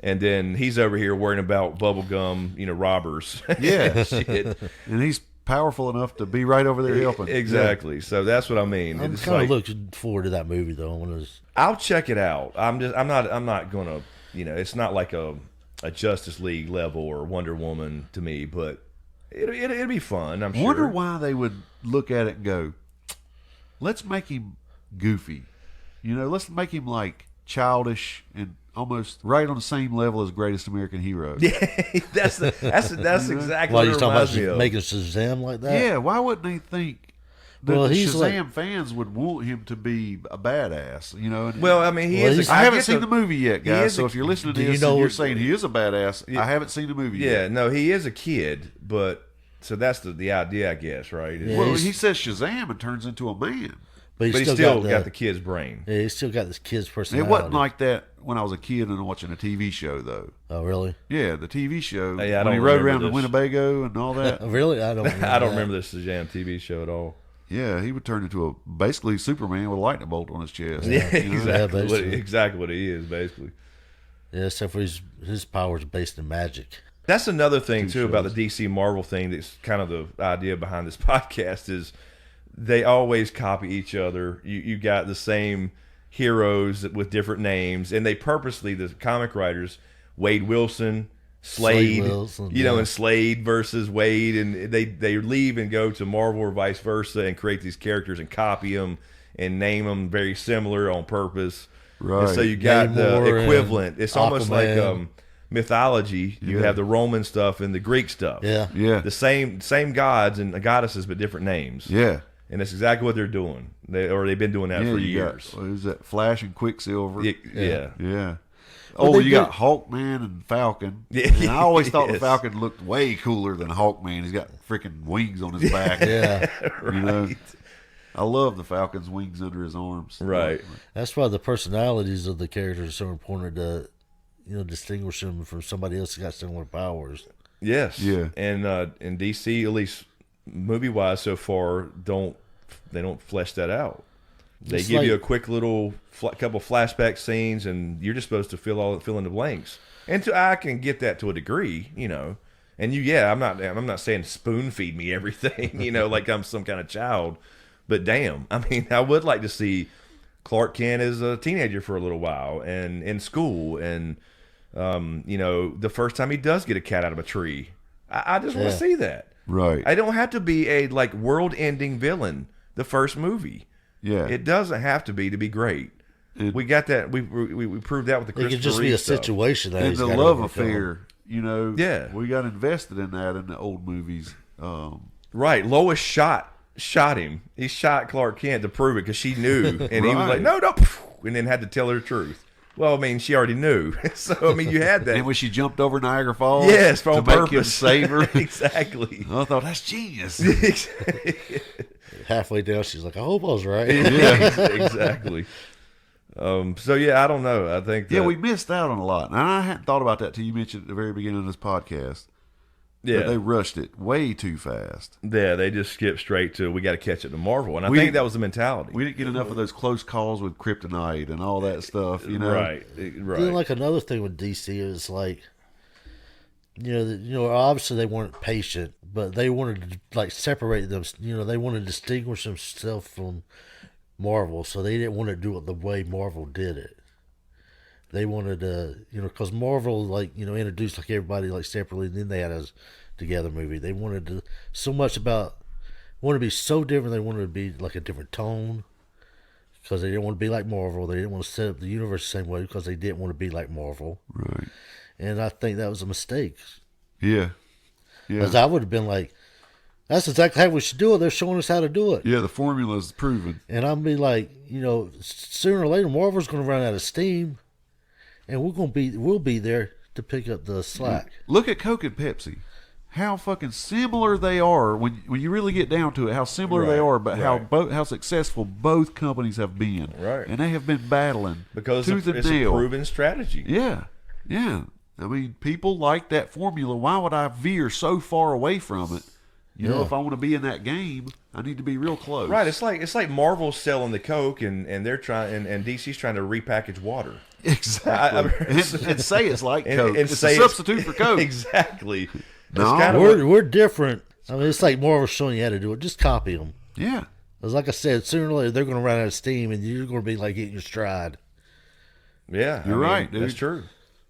And then he's over here worrying about bubblegum, robbers. Yeah. Shit. And he's powerful enough to be right over there helping. Exactly. So that's what I mean. I'm It's kind of like, looking forward to that movie though. I'll check it out. I'm not gonna, it's not like a Justice League level or Wonder Woman to me, but it'll be fun. I'm sure. Wonder why they would look at it and go, let's make him goofy. Let's make him like childish and almost right on the same level as Greatest American Hero. Yeah, that's exactly Why what you it talking reminds about me of. making Shazam like that? Yeah, why wouldn't they think that Well, the he's Shazam fans would want him to be a badass? And Well, I mean, he Well, is. he's- I haven't get seen the movie yet, he guys. is So a- if you're listening to do you this know- and you're saying he is a badass, I haven't seen the movie Yeah, yet. no, he is a kid, but so that's the idea, I guess, right? Yeah. Well, he's- he says Shazam and turns into a man. But he's still got the kid's brain. Yeah, he's still got this kid's It personality. wasn't like that when I was a kid and watching a TV show, though. Oh, really? Yeah, the TV show Hey, I when he don't rode remember around to this. Winnebago and all that. Oh, really? I don't. I don't remember the Shazam TV show at all. Yeah, he would turn into basically Superman with a lightning bolt on his chest. Yeah, exactly. basically. Exactly what he is, basically. Yeah, except for his powers are based in magic. That's another thing Two too about shows. the DC Marvel thing. That's kind of the idea behind this podcast is they always copy each other. You got the same heroes with different names, and they purposely, the comic writers, Wade Wilson, Slade, Wilson, and Slade versus Wade, and they leave and go to Marvel or vice versa and create these characters and copy them and name them very similar on purpose. Right. And so you got Namor the equivalent. and It's almost like Aquaman. mythology. You Yeah. have the Roman stuff and the Greek stuff. Yeah. Yeah. The same gods and goddesses, but different names. Yeah. And that's exactly what they're doing. They've been doing that Yeah, for you years. got, what is that, Flash and Quicksilver? Yeah. Yeah. Well, Oh, they you got did- Hawkman and Falcon. Yeah, And I always thought the yes. Falcon looked way cooler than Hawkman. He's got freaking wings on his back. Yeah. You know? Right. I love the Falcon's wings under his arms. Right. That's why the personalities of the characters are so important to, distinguish them from somebody else who got similar powers. Yeah. Yes. And in DC, at least movie wise so far, they don't flesh that out. They It's give you a like- quick little couple flashback scenes, and you're just supposed to fill in the blanks. And I can get that to a degree, And I'm not saying spoon feed me everything, like I'm some kind of child. But damn, I mean, I would like to see Clark Kent as a teenager for a little while, and in school, and the first time he does get a cat out of a tree. I just want to see that. Right. I don't have to be a world-ending villain. The first movie. Yeah. It doesn't have to be great. We got that. We proved that with the It Christopher could just be Reeve a stuff. situation that And he's the got love overcome. affair, Yeah. we got invested in that in the old movies. Right. Lois shot him. He shot Clark Kent to prove it because she knew, and he was Right. like, no, and then had to tell her the truth. Well, I mean, she already knew, so I mean, you had that. And when she jumped over Niagara Falls, Yes, to on make him purpose. save her, Exactly. I thought that's genius. Halfway down, she's like, I hope I was right. Yeah, exactly. So yeah, I don't know. I think that, Yeah, we missed out on a lot. And I hadn't thought about that till you mentioned at the very beginning of this podcast. But they rushed it way too fast. Yeah, they just skipped straight to we got to catch it to Marvel, and I We think didn't- that was the mentality. We didn't get enough of those close calls with kryptonite and all that stuff, Right, right. Then, like another thing with DC is like Obviously they weren't patient, but they wanted to like separate them. They wanted to distinguish themselves from Marvel, so they didn't want to do it the way Marvel did it. They wanted to, because Marvel introduced like everybody like separately, and then they had a together movie. They wanted to wanted to be so different. They wanted to be like a different tone because they didn't want to be like Marvel. They didn't want to set up the universe the same way because they didn't want to be like Marvel. Right. And I think that was a mistake. Yeah. Because I would have been like, that's exactly how we should do it. They're showing us how to do it. Yeah, the formula is proven. And I'd be like, sooner or later, Marvel's going to run out of steam, and we'll be there to pick up the slack. Look at Coke and Pepsi. How fucking similar they are when you really get down to it. How similar they are, but how successful both companies have been. Right. And they have been battling because tooth and it's nail. A proven strategy. Yeah. I mean, people like that formula. Why would I veer so far away from it? If I want to be in that game, I need to be real close. Right. It's like Marvel's selling the Coke, and they're trying, and DC's trying to repackage water. Exactly. And say it's like Coke. It's a substitute for Coke. Exactly. No, we're different. I mean, it's like Marvel showing you how to do it. Just copy them. Yeah. Because like I said, sooner or later they're going to run out of steam, and you're going to be like hitting your stride. Yeah, you're right, dude. That's true.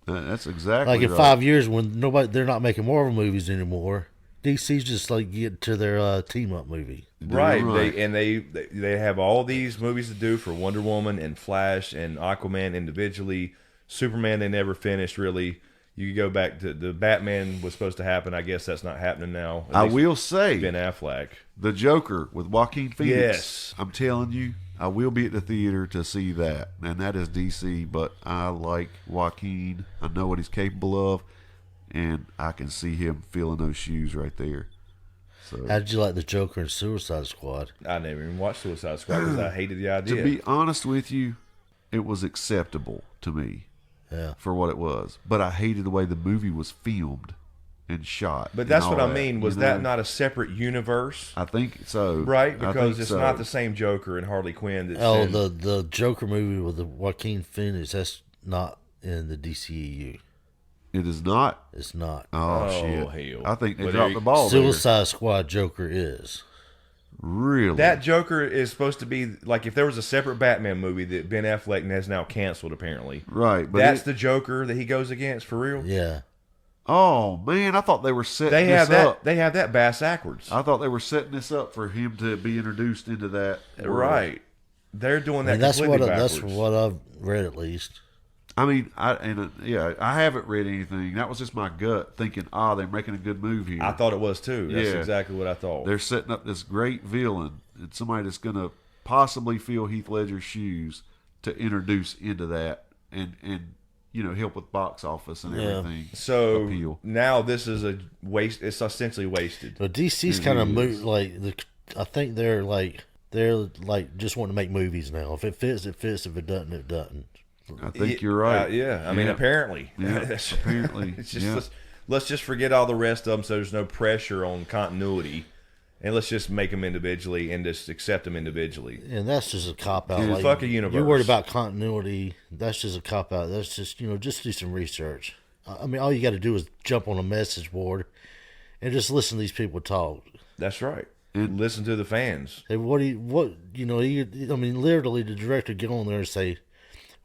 That's exactly like in right. 5 years when they're not making Marvel movies anymore. DC's just like getting to their team up movie. Right. They have all these movies to do for Wonder Woman and Flash and Aquaman individually. Superman they never finished really. You could go back to the Batman was supposed to happen. I guess that's not happening now. I will say Ben Affleck, the Joker with Joaquin Phoenix. Yes, I'm telling you, I will be at the theater to see that, and that is DC. But I like Joaquin. I know what he's capable of, and I can see him filling those shoes right there. So, how did you like the Joker in Suicide Squad? I never even watched Suicide Squad because I hated the idea. To be honest with you, it was acceptable to me. Yeah. For what it was, but I hated the way the movie was filmed and shot. But that's what I mean. Was that not a separate universe? I think so. Right, because it's not the same Joker and Harley Quinn. The Joker movie with the Joaquin Phoenix, that's not in the DCEU. It is not. It's not. Oh shit! Hell. I think they dropped the ball. Suicide Squad Joker is. Really? That Joker is supposed to be like if there was a separate Batman movie that Ben Affleck has now canceled apparently. Right, but that's the Joker that he goes against for real. Yeah. Oh man, I thought they were setting this up. They have that bass backwards. I thought they were setting this up for him to be introduced into that. Right. They're doing that. That's completely that's backwards. what I've read at least. I mean, I haven't read anything. That was just my gut thinking, they're making a good move here. I thought it was too. That's exactly what I thought. They're setting up this great villain and somebody that's going to possibly fill Heath Ledger's shoes to introduce into that and help with box office and everything. So appeal. Now this is a waste. It's essentially wasted. But DC's kind of moved I think they're just wanting to make movies now. If it fits, it fits. If it doesn't, it doesn't. I think you're right. I mean, apparently. Yeah, apparently. It's just let's just forget all the rest of them, so there's no pressure on continuity, and let's just make them individually and just accept them individually. And that's just a cop out. Fuck a universe. You're worried about continuity. That's just a cop out. That's just just do some research. I mean, all you got to do is jump on a message board and just listen to these people talk. That's right. And listen to the fans. And literally, the director get on there and say,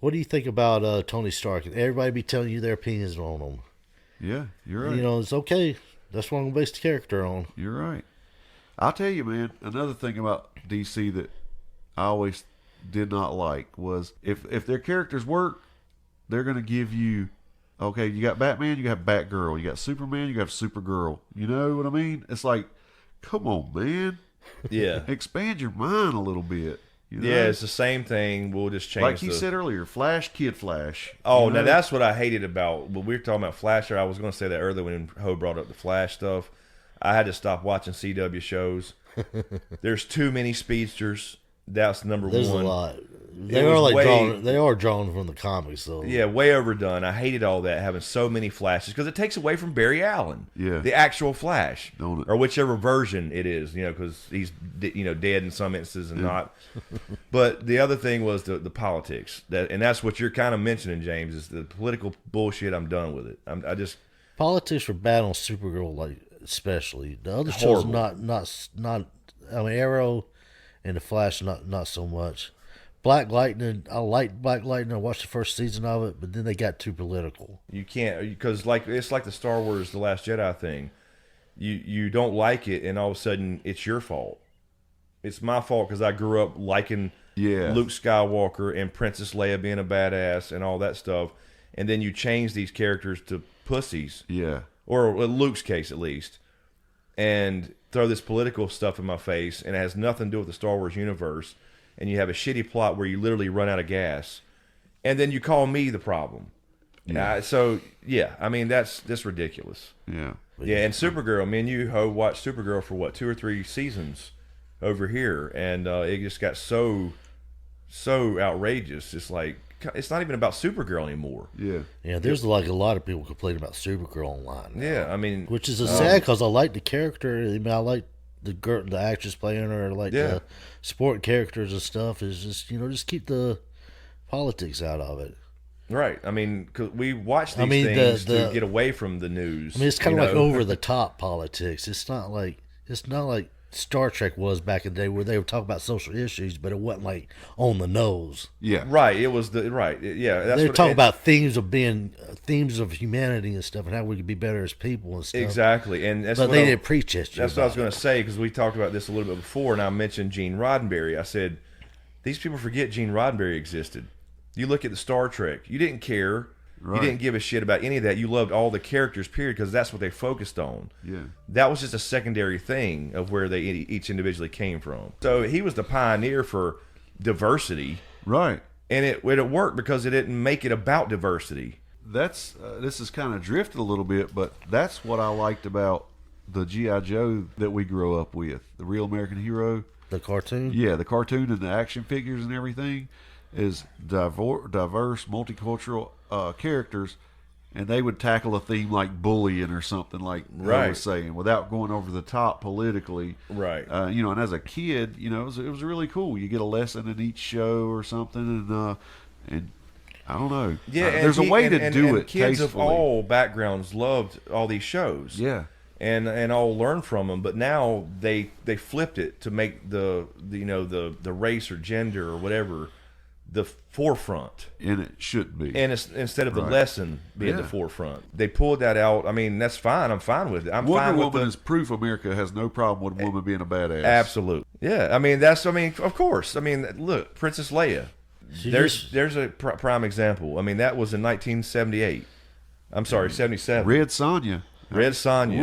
what do you think about Tony Stark? And everybody be telling you their opinions on him. Yeah, you're right. It's okay. That's what I'm going to base the character on. You're right. I'll tell you, man, another thing about DC that I always did not like was if their characters work, they're going to give you, okay, you got Batman, you got Batgirl. You got Superman, you got Supergirl. You know what I mean? It's like, come on, man. Yeah. Expand your mind a little bit. Yeah, it's the same thing. We'll just change. Like you said earlier, Flash, Kid Flash. Oh, now that's what I hated about. When we were talking about Flash, I was going to say that earlier when Ho brought up the Flash stuff. I had to stop watching CW shows. There's too many speedsters. That's number one. There's a lot. They are drawn from the comics, though. Yeah, way overdone. I hated all that, having so many Flashes, because it takes away from Barry Allen. Yeah. The actual Flash. Don't it? Or whichever version it is, because he's dead in some instances and not. But the other thing was the politics. And that's what you're kind of mentioning, James, is the political bullshit. I'm done with it. Politics were bad on Supergirl, like especially. The other shows not. I mean, Arrow and the Flash not so much. Black Lightning, I liked Black Lightning. I watched the first season of it, but then they got too political. You can't, because it's like the Star Wars The Last Jedi thing. You don't like it, and all of a sudden it's your fault. It's my fault because I grew up liking Luke Skywalker and Princess Leia being a badass and all that stuff, and then you change these characters to pussies. Yeah. Or in Luke's case, at least, and throw this political stuff in my face, and it has nothing to do with the Star Wars universe. And you have a shitty plot where you literally run out of gas, and then you call me the problem. Yeah. I mean that's ridiculous. Yeah. Yeah, and Supergirl, me and you watched Supergirl for what, 2 or 3 seasons over here, and it just got so outrageous. It's like it's not even about Supergirl anymore. Yeah. Yeah, there's like a lot of people complain about Supergirl online now. Yeah, I mean, which is sad because I like the character. I mean, I like the actress playing her, like the sport characters and stuff. Is just just keep the politics out of it. Right. I mean, 'cause we watch these things to get away from the news. I mean, it's kind of like over the top politics. It's not like Star Trek was back in the day where they would talk about social issues, but it wasn't like on the nose. Yeah. Right. It was yeah. They were talking about themes of humanity and stuff, and how we could be better as people and stuff. Exactly. And that's but they didn't preach it. That's what I was going to say, because we talked about this a little bit before, and I mentioned Gene Roddenberry. I said, these people forget Gene Roddenberry existed. You look at the Star Trek. You didn't care. Right. You didn't give a shit about any of that. You loved all the characters, period, because that's what they focused on. Yeah. That was just a secondary thing of where they each individually came from. So he was the pioneer for diversity. Right. And it worked because it didn't make it about diversity. That's this has kind of drifted a little bit, but that's what I liked about the G.I. Joe that we grew up with, the Real American Hero. The cartoon? Yeah, the cartoon and the action figures and everything is diverse, multicultural characters, and they would tackle a theme like bullying or something, like I was saying, without going over the top politically. Right. And as a kid, it was really cool. You get a lesson in each show or something, and I don't know. Yeah, there's a way to do it. Kids tastefully. of all backgrounds loved all these shows. Yeah. And all learn from them, but now they flipped it to make the race or gender or whatever the forefront, and it should be, and it's, instead of the lesson being the forefront, they pulled that out. I mean, that's fine. I'm fine with it. Wonder Woman is proof America has no problem with a woman being a badass. Absolutely, yeah. I mean, of course. I mean, look, Princess Leia. There's a prime example. I mean, that was in 1978. I'm sorry, 77. Red Sonja.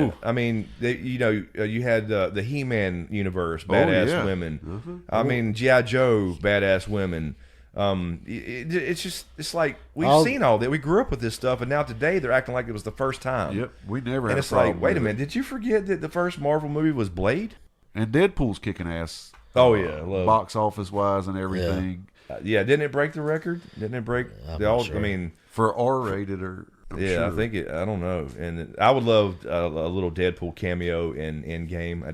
Ooh. I mean, you had the He-Man universe, badass women. I mean, G.I. Joe, badass women. It's like we've seen all that. We grew up with this stuff, and now today they're acting like it was the first time. Yep, we never had. And it's like, wait a minute, did you forget that the first Marvel movie was Blade? And Deadpool's kicking ass. Oh yeah, box office wise and everything. Yeah, didn't it break the record? Didn't it break Sure. I mean, for R-rated or. I think it. I don't know, and I would love a little Deadpool cameo in Endgame.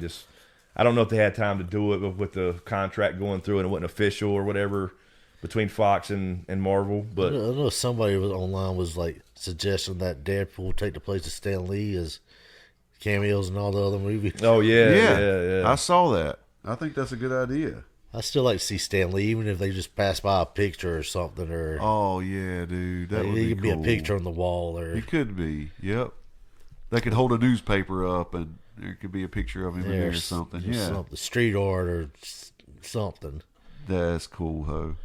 I don't know if they had time to do it with the contract going through and it wasn't official or whatever between Fox and Marvel. But I know somebody online was like suggesting that Deadpool take the place of Stan Lee as cameos in all the other movies. Oh yeah. I saw that. I think that's a good idea. I still like to see Stan Lee, even if they just pass by a picture or something. Or oh yeah, dude, that would be cool. Be a picture on the wall, or it could be. Yep, they could hold a newspaper up, and there could be a picture of him in there or something. Something, street art or something. That's cool, ho.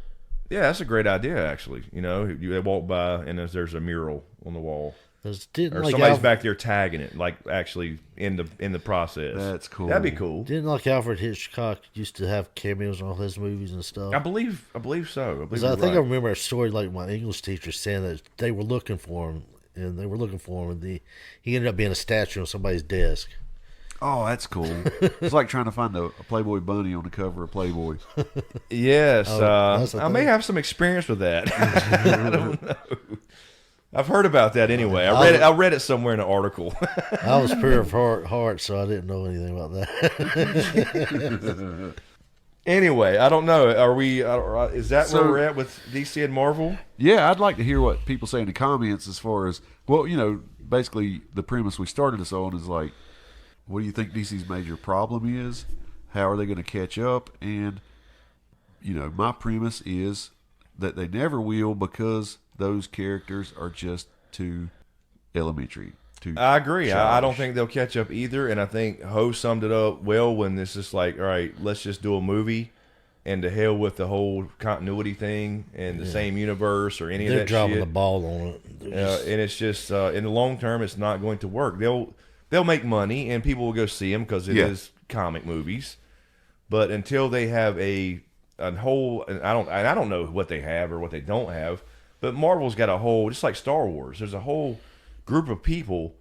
Yeah, that's a great idea. Actually, you walk by and there's a mural on the wall. Or somebody's back there tagging it, like actually in the process. That's cool. That'd be cool. Didn't like Alfred Hitchcock used to have cameos in all his movies and stuff? I believe so. I think I remember a story like my English teacher saying that they were looking for him, and he ended up being a statue on somebody's desk. Oh, that's cool. It's like trying to find a Playboy bunny on the cover of Playboy. Yes, I may have some experience with that. I don't know. I've heard about that anyway. I read it somewhere in an article. I was pure of heart, so I didn't know anything about that. Anyway, I don't know. Are we? Is that So- where we're at with DC and Marvel? Yeah, I'd like to hear what people say in the comments as far as, well, basically the premise we started this on is like, what do you think DC's major problem is? How are they going to catch up? And, my premise is that they never will because those characters are just too elementary. I agree. I don't childish. think they'll catch up either. And I think Ho summed it up well when it's just like, all right, let's just do a movie. And to hell with the whole continuity thing and the same universe or any of They're that dropping shit. the ball on it. And it's just in the long term, it's not going to work. They'll make money and people will go see them because it is comic movies. But until they have a whole, and I don't know what they have or what they don't have. But Marvel's got a whole, just like Star Wars. There's a whole group of people.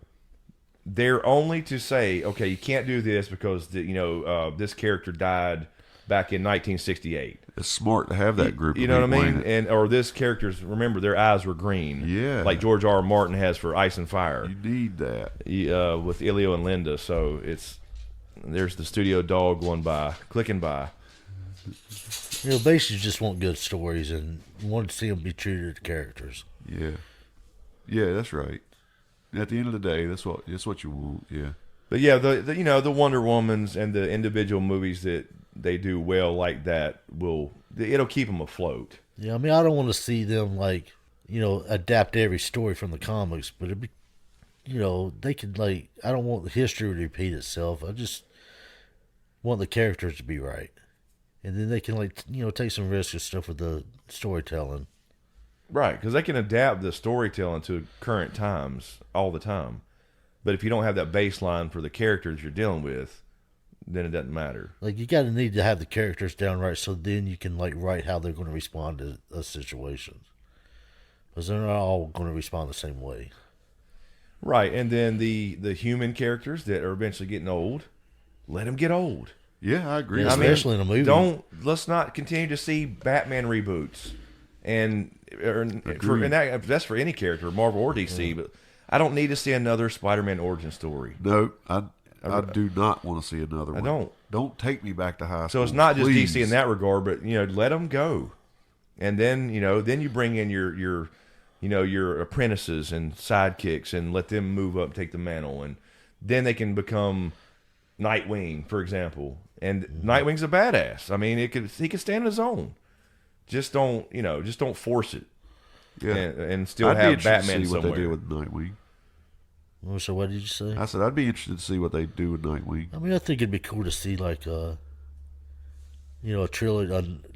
They're only to say, okay, you can't do this because this character died back in 1968. It's smart to have that group. You know what I mean? Or this character's, remember, their eyes were green. Yeah. Like George R. R. Martin has for Ice and Fire. You need that. With Ilio and Linda. So there's the studio dog clicking by. Basically just want good stories and want to see them be true to the characters. Yeah. Yeah, that's right. At the end of the day, that's what you want. Yeah. But yeah, the Wonder Womans and the individual movies that they do well like that it'll keep them afloat. Yeah, I mean, I don't want to see them adapt every story from the comics, but it'd be, they could I don't want the history to repeat itself. I just want the characters to be right, and then they can take some risks and stuff with the storytelling. Right, because they can adapt the storytelling to current times all the time. But if you don't have that baseline for the characters you're dealing with, then it doesn't matter. You need to have the characters down right, so then you can write how they're going to respond to a situation, because they're not all going to respond the same way. Right, and then the human characters that are eventually getting old, let them get old. Yeah, I agree. Yeah, especially in a movie. Let's not continue to see Batman reboots, that's for any character, Marvel or DC. But I don't need to see another Spider-Man origin story. No, I do not want to see another one. I don't. Don't take me back to high school. So it's not just please. DC in that regard, but let them go, and then then you bring in your apprentices and sidekicks and let them move up, and take the mantle, and then they can become Nightwing, for example. And Nightwing's a badass. I mean, he could stand on his own. Just don't force it. Yeah, and still I'd be have interested Batman to see somewhere. what they do with Nightwing. So what did you say? I said I'd be interested to see what they do with Nightwing. I mean, I think it'd be cool to see a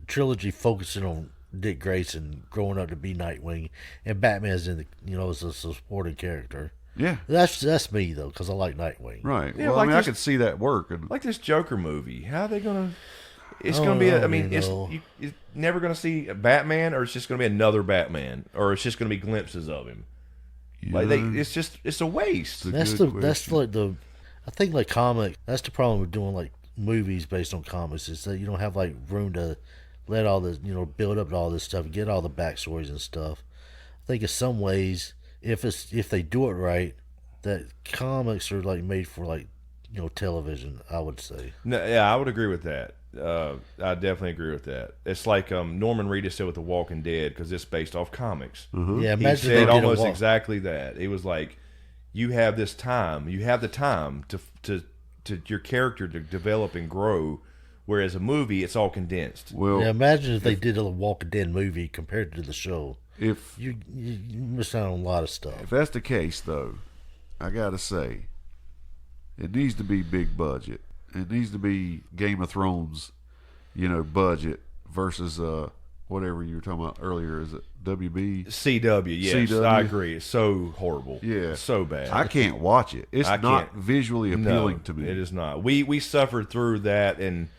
trilogy focusing on Dick Grayson growing up to be Nightwing, and Batman's in as a supporting character. Yeah, that's me though, because I like Nightwing. right. Yeah, well, like I could see that work. And Like this Joker movie. How are they gonna? It's Oh, gonna be. I I mean, know. you're never gonna see a Batman, or it's just gonna be another Batman, or it's just gonna be glimpses of him. It's a waste. That's good that's question. I think comic. That's the problem with doing movies based on comics, is that you don't have room to let all this build up all this stuff, get all the backstories and stuff. I think in some ways, if they do it right, that comics are made for television. I would say. No, yeah, I would agree with that. I definitely agree with that. It's like Norman Reedus said with The Walking Dead, because it's based off comics. Yeah, He imagine said they did almost a exactly that. It was like, you have this time. You have the time to your character to develop and grow, whereas a movie, it's all condensed. well, Yeah, imagine if they did a Walking Dead movie compared to the show. if You miss out on a lot of stuff. if that's the case, though, I gotta say, it needs to be big budget. It needs to be Game of Thrones, budget versus whatever you were talking about earlier. Is it WB? CW, yes, CW. I agree. It's so horrible. Yeah, so bad. I can't watch it. It's I not can't. visually appealing No, to me. It is not. We suffered through that and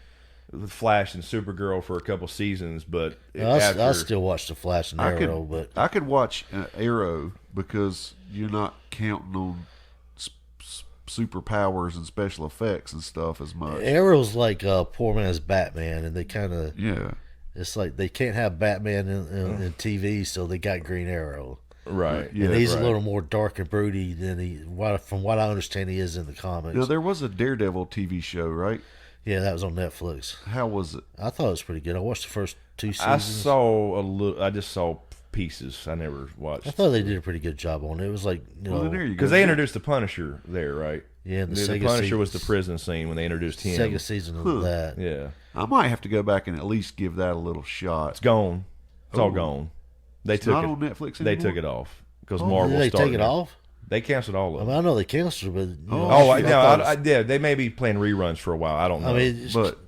Flash and Supergirl for a couple seasons, but I still watch the Flash and I could, Arrow, but I could watch Arrow because you're not counting on superpowers and special effects and stuff as much. Arrow's like poor man's Batman, and they kind of Yeah, it's like they can't have Batman in TV, so they got Green Arrow. right. Yeah, And he's right. a little more dark and broody than from what I understand, he is in the comics. there was a Daredevil TV show, right? Yeah, that was on Netflix. How was it? I thought it was pretty good. I watched the first 2 seasons. I saw a little. I just saw pieces. I never watched. I thought they did a pretty good job on it. It was like, Well, then there you go. because they introduced the Punisher there, right? Yeah, The Punisher was the prison scene when they introduced him. second season of that. Yeah, I might have to go back and at least give that a little shot. it's gone. It's all Oh. gone. They It's took not it. on Netflix They anymore? took it off because Oh, Marvel did they started take it off? They canceled all I of mean, it. I know they canceled it, but Yeah, they may be playing reruns for a while. I don't know. I mean, it's- But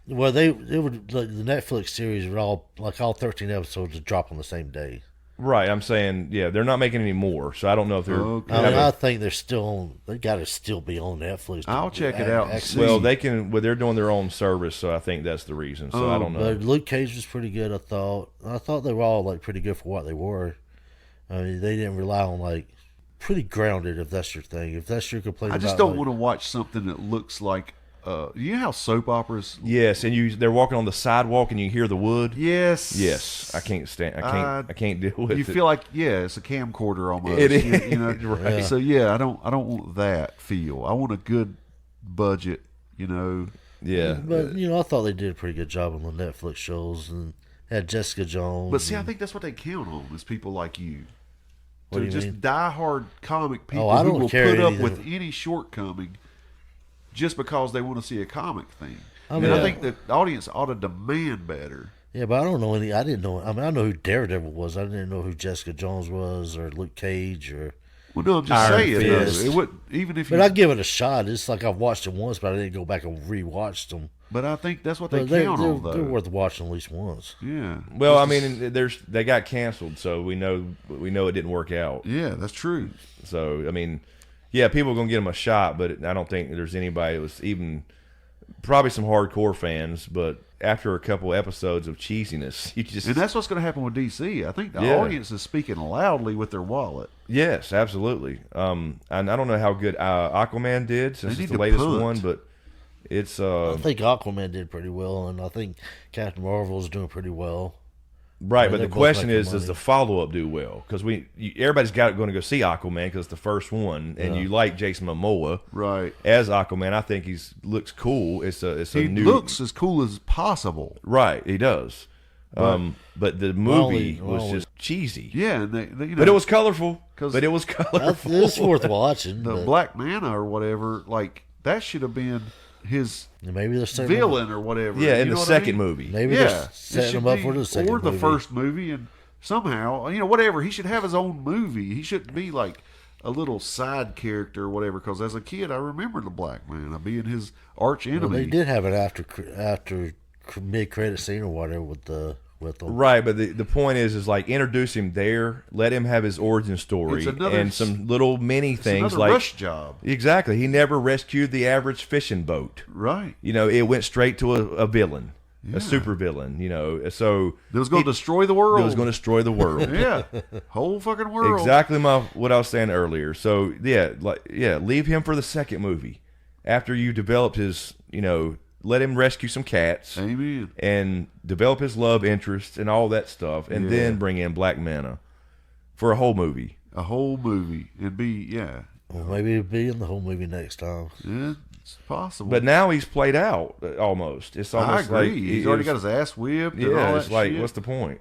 well, they would like, the Netflix series would all 13 episodes would drop on the same day. right, I'm saying, yeah, they're not making any more, so I don't know if they're. Okay. I mean, I think they're still on. They got to still be on Netflix. I'll check it out and see. Well, they can. Well, they're doing their own service, so I think that's the reason. So I don't know. But Luke Cage was pretty good. I thought they were all like pretty good for what they were. I mean, they didn't rely on like pretty grounded. If that's your thing, if that's your complaint, I just about, don't like, want to watch something that looks like. You know how soap operas? Yes, and they're walking on the sidewalk, and you hear the wood. Yes. Yes, I can't stand. I can't deal with You it. feel like it's a camcorder almost. It is, You know? right. So yeah, I don't want that feel. I want a good budget. You know. Yeah, But I thought they did a pretty good job on the Netflix shows and had Jessica Jones. But see, I think that's what they count on is people like you. What do you just mean? diehard comic people I who don't will care put up anything. with any shortcoming just because they want to see a comic thing. mean, and I yeah. think the audience ought to demand better. Yeah, but I don't know any. I didn't know. I mean, I know who Daredevil was. I didn't know who Jessica Jones was or Luke Cage or. Well, no, I'm just Iron saying. Fist. It would even if. But I give it a shot. It's like I've watched it once, but I didn't go back and rewatched them. But I think that's what they But count on, though. they're worth watching at least once. Yeah. well, I mean, they got canceled, so we know it didn't work out. Yeah, that's true. So I mean, yeah, people are gonna give them a shot, but I don't think there's anybody that was even probably some hardcore fans, but after a couple episodes of cheesiness, you just And that's what's going to happen with DC. I think the Yeah. audience is speaking loudly with their wallet. yes, absolutely. And I don't know how good Aquaman did since They it's need the to latest punt. one, but it's I think Aquaman did pretty well, and I think Captain Marvel's doing pretty well. right. Yeah, But they're the both question making is, does money. the follow up do well? Because everybody's going to go see Aquaman because it's the first one, and you like Jason Momoa Right. as Aquaman. I think looks cool. It's a He new looks as cool as possible. right. He does. But the movie Well, was just cheesy. Yeah, and they you know, But it was colorful. 'Cause But it was colorful. It's worth watching. the but Black Manta or whatever. Like that should have been his maybe they're setting villain or whatever. Yeah, you in know the what I second mean? movie. Maybe Yeah, they're it setting should him up be- for the second or the movie. first movie, and somehow whatever he should have his own movie. He shouldn't be like a little side character or whatever. Because as a kid, I remember the Black Manta being his arch enemy. Well, they did have it after mid credit scene or whatever with them. Right, but the point is like introduce him there, let him have his origin story, It's another and some little mini It's things another like rush job, exactly. He never rescued the average fishing boat. right? It went straight to a villain, a super villain. So That was going to destroy the world. it was going to destroy the world. yeah, whole fucking world. Exactly what I was saying earlier. So leave him for the second movie after you developed his. Let him rescue some cats. Amen. And develop his love interest and all that stuff, and then bring in Black Manta for a whole movie. A whole movie and Well, maybe it'll be in the whole movie next time. it's possible. But now he's played out almost. It's I almost agree. like He's already got his ass whipped. And all yeah. that It's like, shit. what's the point?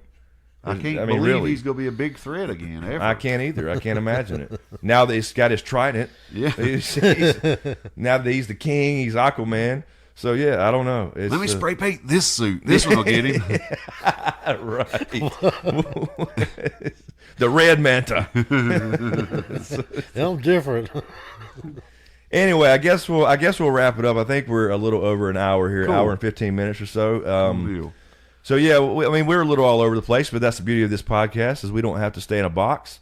I can't mean, believe really. he's going to be a big threat again. Ever. I can't either. I can't imagine it. Now that he's got his trident, Yeah. now that he's the king, he's Aquaman. So yeah, I don't know. It's, Let me spray paint this suit. This one will get him. right. The red manta. I'm different. Anyway, I guess we'll wrap it up. I think we're a little over an hour here, Cool. hour and 15 minutes or so. Deal. So yeah, we're a little all over the place, but that's the beauty of this podcast is we don't have to stay in a box.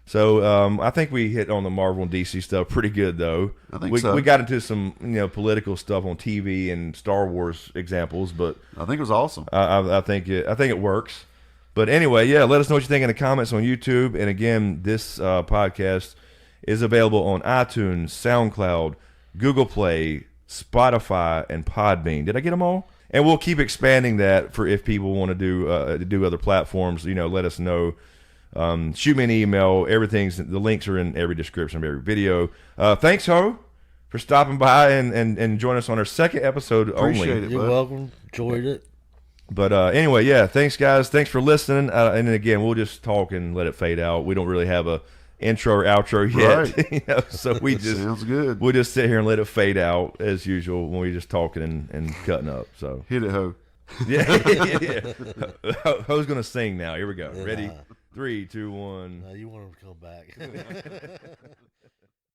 So I think we hit on the Marvel and DC stuff pretty good, though. I think so. We got into some political stuff on TV and Star Wars examples, but I think it was awesome. I think it works. But anyway, yeah, let us know what you think in the comments on YouTube. And again, this podcast is available on iTunes, SoundCloud, Google Play, Spotify, and Podbean. Did I get them all? And we'll keep expanding that for if people want to do other platforms. Let us know. Shoot me an email. The links are in every description of every video. Thanks, Ho, for stopping by and joining us on our second episode Appreciate only. it, You're bud. welcome. Enjoyed it. But anyway, yeah, thanks guys. Thanks for listening. And then again, we'll just talk and let it fade out. We don't really have a intro or outro yet, Right. you know, so we just Sounds good. we'll just sit here and let it fade out as usual when we just talking and cutting up. So Hit it, Ho. yeah. Ho's gonna sing now. Here we go. Yeah. Ready? 3, 2, 1. You want him to come back.